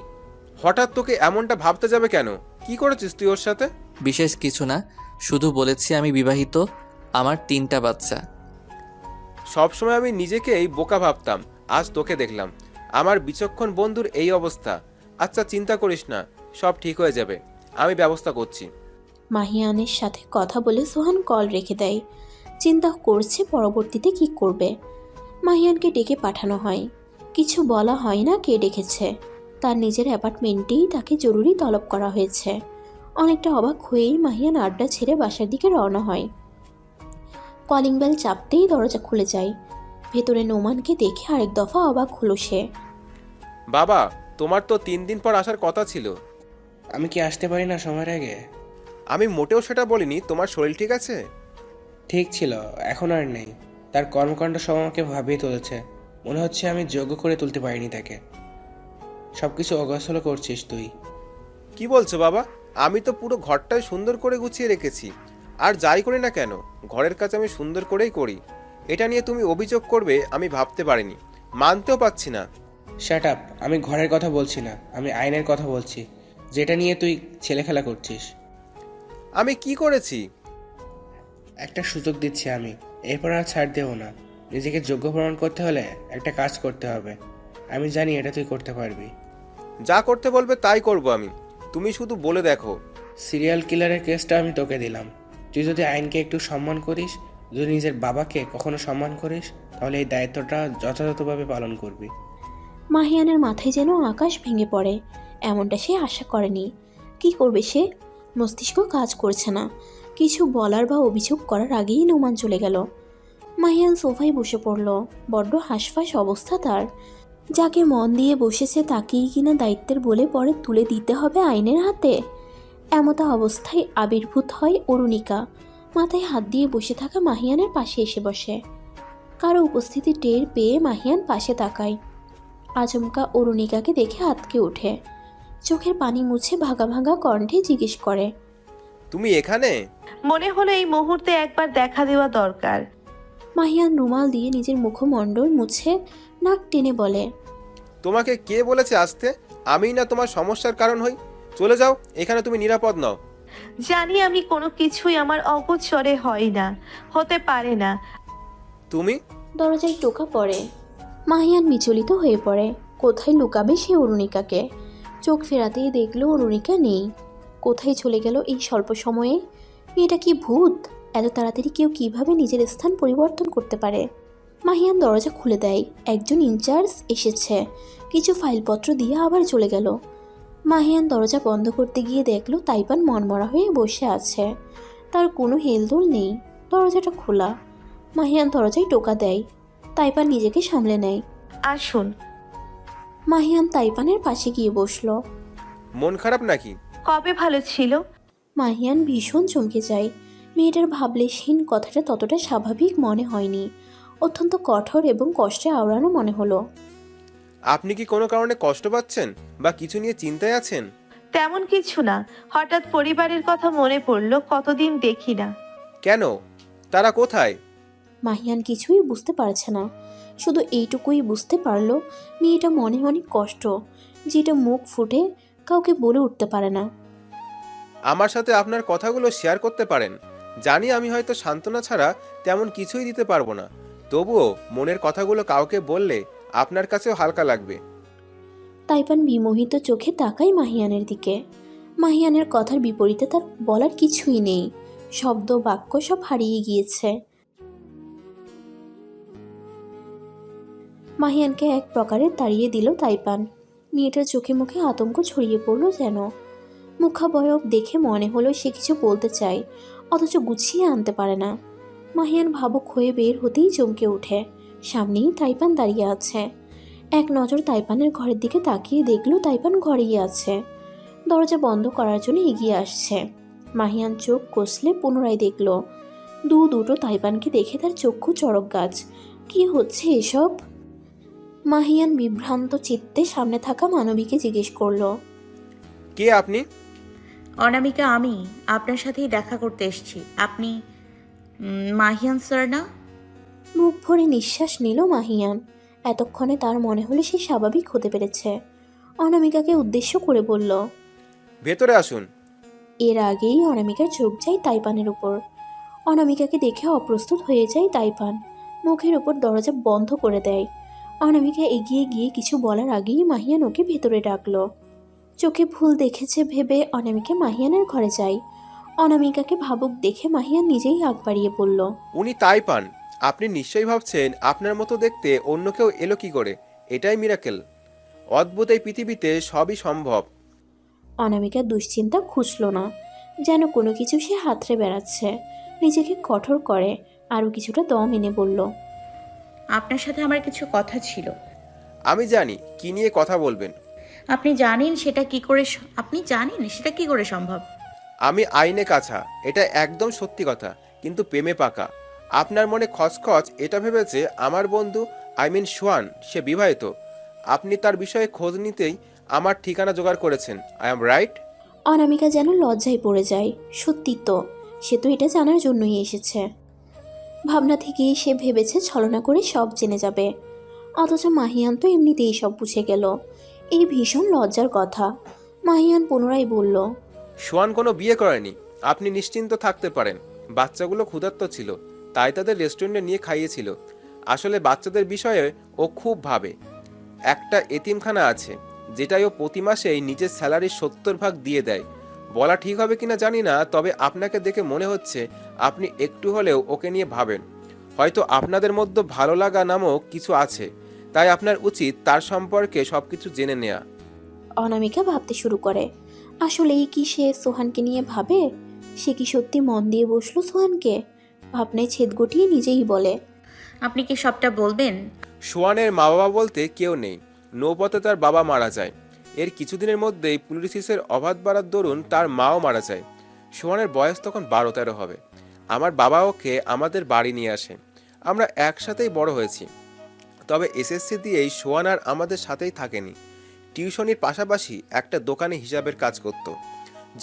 হঠাৎ তোকে এমনটা ভাবতে যাবে কেন? কি করেছিস তুই ওর সাথে? বিশেষ কিছু না, শুধু বলেছি আমি বিবাহিত, আমার 3টা বাচ্চা। সবসময় আমি নিজেকেই বোকা ভাবতাম, আজ তোকে দেখলাম। আমার বিচক্ষণ বন্ধুর এই অবস্থা। আচ্ছা চিন্তা করিস না, সব ঠিক হয়ে যাবে, আমি ব্যবস্থা করছি। মাহিয়ানের সাথে কথা বলে সোহান কল রেখে দেয়। চিন্তা করছে পরবর্তীতে কি করবে। মাহিয়ানকে ডেকে পাঠানো হয়। কিছু বলা হয় না কে ডেকেছে। তার নিজের অ্যাপার্টমেন্টেই তাকে জরুরি তলব করা হয়েছে। অনেকটা অবাক হয়েই মাহিয়ান আড্ডা ছেড়ে বাসার দিকে রওনা হয়। কলিং বেল চাপতেই দরজা খুলে যায়। ভেতরে নোমানকে দেখে আরেক দফা অবাক হলো সে। বাবা, তোমার তো 3 দিন পর আসার কথা ছিল। আমি কি আসতে পারি না সময়ের আগে? আমি মোটেও সেটা বলিনি। তোমার শরীর ঠিক আছে? ঠিক ছিল, এখন আর নেই। তার কর্মকাণ্ড সব আমাকে ভাবিয়ে তুলেছে। মনে হচ্ছে আমি যোগ্য করে তুলতে পারিনি তাকে। সবকিছু অগোছালো করছিস তুই। কি বলছো বাবা? আমি তো পুরো ঘরটাই সুন্দর করে গুছিয়ে রেখেছি। আর যাই করি না কেন, ঘরের কাজ আমি সুন্দর করেই করি। এটা নিয়ে তুমি অভিযোগ করবে আমি ভাবতে পারিনি, মানতেও পারছি না। শাট আপ, আমি ঘরের কথা বলছি না, আমি আইনের কথা বলছি, যেটা নিয়ে তুই ছেলেখেলা করছিস। আমি কি করেছি? একটা সুযোগ দিচ্ছি আমি, এরপর আর ছাড় দেবো না। নিজেকে যোগ্য প্রমাণ করতে হলে একটা কাজ করতে হবে। আমি জানি এটা তুই করতে পারবি। যা করতে বলবে তাই করব আমি, তুমি শুধু বলে দেখো। সিরিয়াল কিলারের কেসটা আমি তোকে দিলাম। তুই যদি আইনকে একটু সম্মান করিস, যদি নিজের বাবাকে কখনো সম্মান করিস, তাহলে এই দায়িত্বটা যথাযথভাবে পালন করবি। মাহিয়ানের মাথায় যেন আকাশ ভেঙে পড়ে, এমনটা সে আশা করেনি। কি করবে সে? মস্তিষ্ক কাজ করছে না। কিছু বলার বা অভিযোগ করার আগেই নোমান চলে গেল। মাহিয়ান সোফায় বসে পড়ল। বড্ড হাঁসফাঁস অবস্থা তার। যাকে মন দিয়ে বসেছে তাকেই কিনা দায়িত্বের বলে পরে তুলে দিতে হবে আইনের হাতে। এমতা অবস্থায় আবির্ভূত হয় অরুণিকা। মাথায় হাত দিয়ে বসে থাকা মাহিয়ানের পাশে এসে বসে। কারো উপস্থিতি টের পেয়ে মাহিয়ান পাশে তাকায়। আচমকা অরুণিকাকে দেখে আঁতকে ওঠে। চোখের পানি মুছে ভাঙা ভাঙা কণ্ঠে জিজ্ঞেস করে, তুমি এখানে? মনে হলো এই মুহূর্তে একবার দেখা দেওয়া দরকার। মাহিয়ান রুমাল দিয়ে নিজের মুখমণ্ডল মুছে নাক টেনে বলে, তোমাকে কে বলেছে আসতে? আমিই না তোমার সমস্যার কারণ হই? চলে যাও, এখানে তুমি নিরাপদ নও। জানি আমি কোনো কিছুই আমার অগোচরে হয় না, হতে পারে না। তুমি? দরজায় টোকা পড়ে। মাহিয়ান বিচলিত হয়ে পড়ে। কোথায় লুকাবে সে অরুণিকাকে? চোখ ফেরাতেই দেখলো অরুণিকা নেই। কোথায় চলে গেল এই স্বল্প সময়ে? এটা কি ভূত? এত তাড়াতাড়ি কেউ কিভাবে নিজের স্থান পরিবর্তন করতে পারে? মাহিয়ান দরজা খুলে দেয়। একজন ইনচার্জ এসেছে। কিছু ফাইলপত্র দিয়ে আবার চলে গেল। মাহিয়ান দরজা বন্ধ করতে গিয়ে দেখলো তাইপান মনমরা হয়ে বসে আছে। তার কোনো হেলদোল নেই। দরজাটা খোলা। মাহিয়ান দরজায় টোকা দেয়। তাইপান নিজেকে সামলে নেয়। আসুন। মাহিয়ান তাইপানের পাশে গিয়ে বসলো। মন খারাপ নাকি? কবে ভালো ছিল? মাহিয়ান ভীষণ চমকে যায়। মেয়েটার ভাবলেশহীন কথাটা ততটা স্বাভাবিক মনে হয়নি। অত্যন্ত কঠোর এবং কষ্টে আওড়ানো মনে হলো। আপনি কি কোনো কারণে কষ্ট পাচ্ছেন বা কিছু নিয়ে চিন্তায় আছেন? তেমন কিছু না, হঠাৎ পরিবারের কথা মনে পড়লো, কতদিন দেখি না। কেন? তারা কোথায়? মাহিয়ান কিছুই বুঝতে পারছে না। শুধু এইটুকুই বুঝতে পারলো মেয়েটা মনে অনেক কষ্ট, যেটা মুখ ফুটে কাউকে বলে উঠতে পারে না। আমার সাথে আপনার কথাগুলো শেয়ার করতে পারেন। জানি আমি হয়তো সান্ত্বনা ছাড়া তেমন কিছুই দিতে পারবো না, তবুও মনের কথাগুলো কাউকে বললে আপনার কাছেও হালকা লাগবে। তাইপান বিমোহিত চোখে তাকায় মাহিয়ানের দিকে। মাহিয়ানের কথার বিপরীতে তার বলার কিছুই নেই। শব্দ বাক্য সব হারিয়ে গিয়েছে। মাহিয়ানকে এক প্রকারে তাড়িয়ে দিল তাইপান। মেয়েটার চোখে মুখে আতঙ্ক ছড়িয়ে পড়ল যেন। মুখাবয়ব দেখে মনে হলো সে কিছু বলতে চায়, অথচ গুছিয়ে আনতে পারে না। মাহিয়ান ভাবুক হয়ে বের হতেই চমকে ওঠে। সামনেই তাইপান দাঁড়িয়ে আছে। এক নজর তাইপানের ঘরের দিকে তাকিয়ে দেখল তাইপান ঘরেই আছে। দরজা বন্ধ করার জন্য এগিয়ে আসছে। মাহিয়ান চোখ কষলে পুনরায় দেখল। দুটো তাইপানকে দেখে তার চক্ষু চড়ক গাছ। কি হচ্ছে এসব? মাহিয়ান বিভ্রান্ত চিত্তে সামনে থাকা মানবীকে জিজ্ঞেস করলো, কে আপনি? অনামিকা, আমি আপনার সাথেই দেখা করতে এসেছি। আপনি মাহিয়ান স্যার না? মুখ ভরে নিঃশ্বাস নিল মাহিয়ান। এতক্ষণে তার মনে হলো সে স্বাভাবিক হতে পেরেছে। অনামিকাকে উদ্দেশ্য করে বলল, ভেতরে আসুন। এর আগেই অনামিকার চোখ যায় তাইপানের উপর। অনামিকাকে দেখে অপ্রস্তুত হয়ে যায় তাইপান। মুখের উপর দরজা বন্ধ করে দেয়। অনামিকা এগিয়ে গিয়ে কিছু বলার আগেই মাহিয়ান ওকে ভেতরে ডাকলো। চোখে ভুল দেখেছে ভেবে অনামিকা মাহিয়ানের ঘরে যায়। অনামিকাকে ভাবুক দেখে মাহিয়ান নিজেই আগ বাড়িয়ে বলল, উনি তাইপান। আপনি নিশ্চয়ই ভাবছেন আপনার মতো দেখতে অন্য কেউ এলো কি করে। এটাই মিরাকেল। অদ্ভুত এই পৃথিবীতে সবই সম্ভব। অনামিকা দুশ্চিন্তা খুঁজল না, যেন কোনো কিছু সে হাতড়ে বেড়াচ্ছে। নিজেকে কঠোর করে আরও কিছুটা দম এনে বলল, আপনার সাথে আমার কিছু কথা ছিল। আমি জানি কি নিয়ে কথা বলবেন। আপনি জানেন সেটা কি করে সম্ভব? আমি আইনে কাছা, এটা একদম সত্যি কথা, কিন্তু প্রেমে পাকা। আপনার মনে খচখচ এটা ভেবেছে আমার বন্ধু সোহান সে বিবাহিত। আপনি তার বিষয়ে খোঁজ নিতেই আমার ঠিকানা জোগাড় করেছেন। I am right? অনামিকা যেন লজ্জায় পড়ে যায়। সত্যি তো, সে তো এটা জানার জন্যই এসেছে। ভাবনা থেকেই সে ভেবেছে ছলনা করে সব জেনে যাবে, অথচ মাহিয়ান তো এমনিতেই সব বুঝে গেল। এই ভীষণ লজ্জার কথা। মাহিয়ান পুনরায় বলল, সোহান কোনো বিয়ে করেনি, আপনি নিশ্চিন্ত থাকতে পারেন। বাচ্চাগুলো ক্ষুধার্ত ছিল, তাই তাদের রেস্টুরেন্টে নিয়ে খাইয়েছিল। আসলে বাচ্চাদের বিষয়ে ও খুব ভাবে। একটা এতিমখানা আছে, যেটাই ও প্রতি মাসেই নিজের স্যালারির 70% দিয়ে দেয়। বলা ঠিক হবে কিনা জানি না, তবে আপনাকে দেখে মনে হচ্ছে আপনি একটু হলেও ওকে নিয়ে ভাবেন। হয়তো আপনাদের মধ্যে ভালো লাগা নামক কিছু আছে, তাই আপনার উচিত তার সম্পর্কে সবকিছু জেনে নেওয়া। অনামিকা ভাবতে শুরু করে, আসলেই কি সে সোহানকে নিয়ে ভাবে? সে কি সত্যি মন দিয়ে বসলো সোহানকে? ভাবনায় ছেদ গটিয়ে নিজেই বলে, আপনি কি সবটা বলবেন? সোহানের মা বাবা বলতে কেউ নেই। নৌপথে তার বাবা মারা যায়। এর কিছুদিনের মধ্যেই পুলিশিসের অবাধ বাড়ার দরুন তার মাও মারা যায়। সোহানের বয়স তখন 12-13 হবে। আমার বাবা ওকে আমাদের বাড়ি নিয়ে আসে। আমরা একসাথেই বড় হয়েছি। তবে এসএসসি দিয়েই সোহান আর আমাদের সাথেই থাকেনি। টিউশনির পাশাপাশি একটা দোকানে হিসাবের কাজ করত।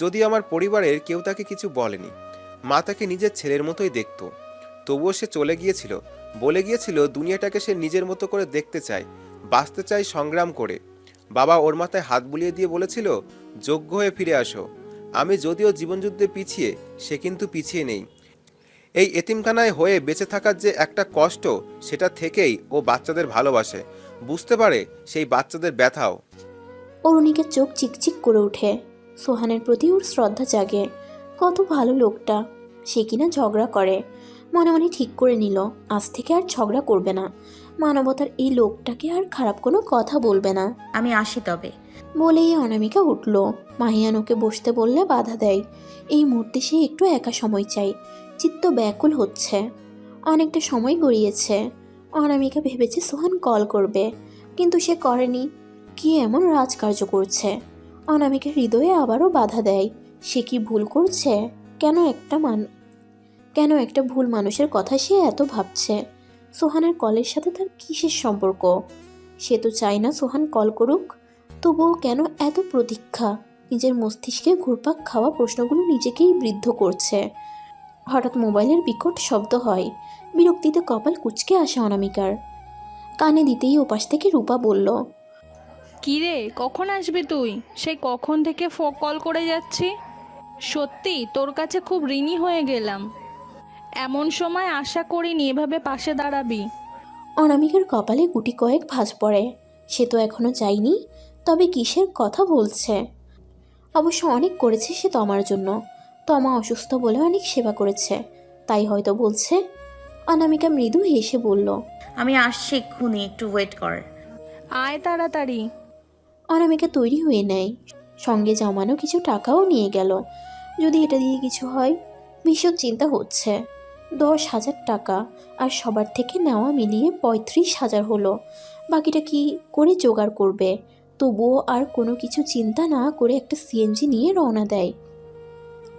যদিও আমার পরিবারের কেউ তাকে কিছু বলেনি। মা তাকে নিজের ছেলের মতোই দেখত। তবুও সে চলে গিয়েছিল, বলে গিয়েছিল দুনিয়াটাকে সে নিজের মতো করে দেখতে চায়, বাঁচতে চায় সংগ্রাম করে। বাবা ওর মাথায় হাত বুলিয়ে দিয়ে বলেছিল, যোগ্য হয়ে ফিরে আসো। আমি যদিও জীবনযুদ্ধে পিছিয়ে, সে কিন্তু পিছিয়ে নেই। এই এতিমখানায় হয়ে বেঁচে থাকার যে একটা কষ্ট, সেটা থেকেই ও বাচ্চাদের ভালোবাসে, বুঝতে পারে সেই বাচ্চাদের ব্যথাও। অরুণিকার চোখ চিকচিক করে ওঠে। সোহানের প্রতি ওর শ্রদ্ধা জাগে। কত ভালো লোকটা। সে কিনা ঝগড়া করে। মনে মনে ঠিক করে নিল আজ থেকে আর ঝগড়া করবে না। মানবতার এই লোকটাকে আর খারাপ কোনো কথা বলবে না। আমি আসি তবে। বলেই অনামিকা উঠল। মাহিয়ান ওকে বসতে বললে বাধা দেয়। এই মুহূর্তে সে একটু একা সময় চাই। চিত্ত ব্যাকুল হচ্ছে। অনেকটা সময় গড়িয়েছে। অনামিকা ভেবেছে সোহান কল করবে, কিন্তু সে করেনি। কি এমন রাজকার্য করছে? অনামিকা হৃদয়ে আবারও বাধা দেয়। সে কি ভুল করছে? কেন একটা ভুল মানুষের কথা সে এত ভাবছে? সোহানের কলের সাথে তার কিসের সম্পর্ক? সে তো চায় না সোহান কল করুক, তবুও কেন এত প্রতীক্ষা? নিজের মস্তিষ্কে ঘুরপাক খাওয়া প্রশ্নগুলো নিজেকেই বৃদ্ধ করছে। হঠাৎ মোবাইলের বিকট শব্দ হয়। বিরক্তিতে কপাল কুঁচকে আসে অনামিকার। কানে দিতেই ওপাশ থেকে রূপা বলল, কি রে, কখন আসবি তুই? সেই কখন থেকে কল করে যাচ্ছি। সত্যি তোর কাছে খুব ঋণী হয়ে গেলাম। এমন সময় আশা করিনি এভাবে পাশে দাঁড়াবি। অনামিকার কপালে গুটি কয়েক ভাঁজ পড়ে। সে তো এখনো যায়নি, তবে কিসের কথা বলছে? অবশ্য অনেক করেছে সে তমার জন্য। তমা অসুস্থ বলে অনেক সেবা করেছে, তাই হয়তো বলছে। অনামিকা মৃদু হেসে বলল, আমি আসছি এক্ষুনি, একটু ওয়েট কর। আয় তাড়াতাড়ি। অনামিকা তৈরি হয়ে নেয়। সঙ্গে জমানো কিছু টাকাও নিয়ে গেল। যদি এটা দিয়ে কিছু হয়। ভীষণ চিন্তা হচ্ছে। 10,000 টাকা, আর সবার থেকে নেওয়া মিলিয়ে 35,000 হলো। বাকিটা কি করে জোগাড় করবে? তবুও আর কোনো কিছু চিন্তা না করে একটা সিএনজি নিয়ে রওনা দেয়।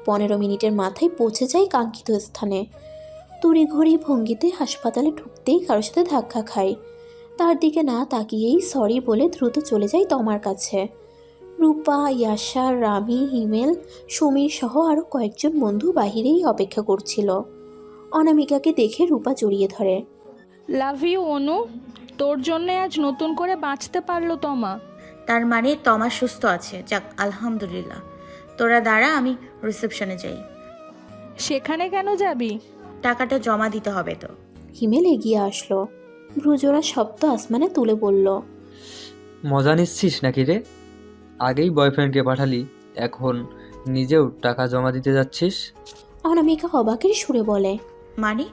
15 মিনিটের মাথায় পৌঁছে যায় কাঙ্ক্ষিত স্থানে। তড়িঘড়ি ভঙ্গিতে হাসপাতালে ঢুকতেই কারোর সাথে ধাক্কা খায়। তার দিকে না তাকিয়েই সরি বলে দ্রুত চলে যায় তমার কাছে। রূপা, ইয়াশা, রামি, হিমেল, সমীর সহ আরও কয়েকজন বন্ধু বাহিরেই অপেক্ষা করছিল। অনামিকাকে দেখে রূপা জড়িয়ে ধরে। লাভ ইউ অনু, তোর জন্য আজ নতুন করে বাঁচতে পারলো তমা। তার মানে তমা সুস্থ আছে? যাক, আলহামদুলিল্লাহ। তোরা দাঁড়া, আমি রিসেপশনে যাই। সেখানে কেন যাবি? টাকাটা জমা দিতে হবে তো। হিমেল এগিয়ে আসলো। ভ্রুজোড়া শব্দ আসমানে তুলে বলল, মজা নিচ্ছিস নাকি রে? আগেই বয়ফ্রেন্ডকে পাঠালি, এখন নিজেও টাকা জমা দিতে যাচ্ছিস? অনামিকা অবাকের সুরে বলে। মানে?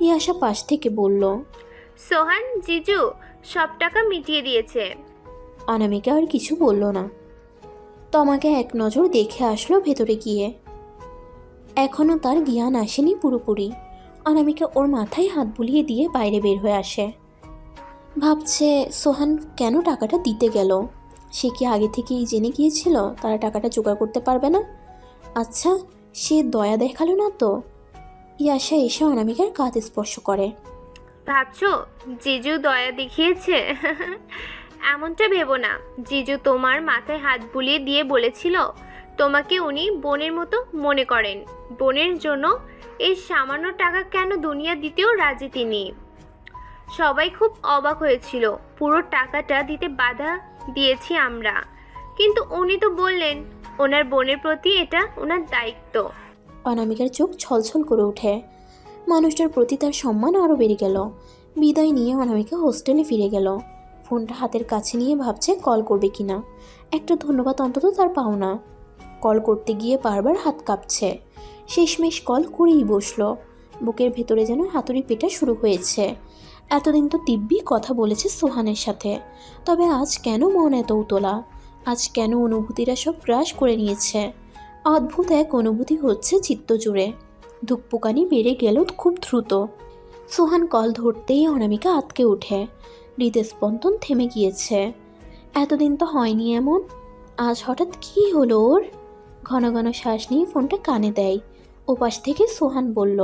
ইয়াশা পাশ থেকে বলল, সোহান জিজু সব টাকা মিটিয়ে দিয়েছে। অনামিকা আর কিছু বলল না। তমাকে এক নজর দেখে আসলো ভেতরে গিয়ে। এখনও তার জ্ঞান আসেনি পুরোপুরি। অনামিকা ওর মাথায় হাত বুলিয়ে দিয়ে বাইরে বের হয়ে আসে। ভাবছে সোহান কেন টাকাটা দিতে গেল। সে কি আগে থেকেই জেনে গিয়েছিল তারা টাকাটা জোগাড় করতে পারবে না? আচ্ছা, সে দয়া দেখালো না তো? ইয়াশা এসে অনামিকার কাঁধ স্পর্শ করে। ভাবছো জিজু দয়া দেখিয়েছে? এমনটা ভেবো না। জিজু তোমার মাথায় হাত বুলিয়ে দিয়ে বলেছিল তোমাকে উনি বোনের মতো মনে করেন। বোনের জন্য এই সামান্য টাকা কেন দুনিয়া দিতেও রাজি তিনি। সবাই খুব অবাক হয়েছিল। পুরো টাকাটা দিতে বাধা দিয়েছি আমরা, কিন্তু উনি তো বললেন ওনার বোনের প্রতি এটা ওনার দায়িত্ব। অনামিকার চোখ ছলছল করে ওঠে। মানুষটার প্রতি তার সম্মান আরও বেড়ে গেল। বিদায় নিয়ে অনামিকা হোস্টেলে ফিরে গেল। ফোনটা হাতের কাছে নিয়ে ভাবছে কল করবে কিনা। একটা ধন্যবাদ অন্তত তার পাওনা। কল করতে গিয়ে বারবার হাত কাঁপছে। শেষমেশ কল করেই বসলো। বুকের ভেতরে যেন হাতুড়ি পেটা শুরু হয়েছে। এতদিন তো দিব্যি কথা বলেছে সোহানের সাথে, তবে আজ কেন মন এত উতলা? আজ কেন অনুভূতিরা সব গ্রাস করে নিয়েছে? অদ্ভুত এক অনুভূতি হচ্ছে চিত্ত জুড়ে। ধুকপুকানি বেড়ে গেল খুব দ্রুত। সোহান কল ধরতেই অনামিকা আতকে ওঠে। হৃদস্পন্দন থেমে গিয়েছে। এতদিন তো হয়নি এমন। আজ হঠাৎ কী হলো ওর? ঘন ঘন শ্বাস নিয়ে ফোনটা কানে দেয়। ওপাশ থেকে সোহান বলল,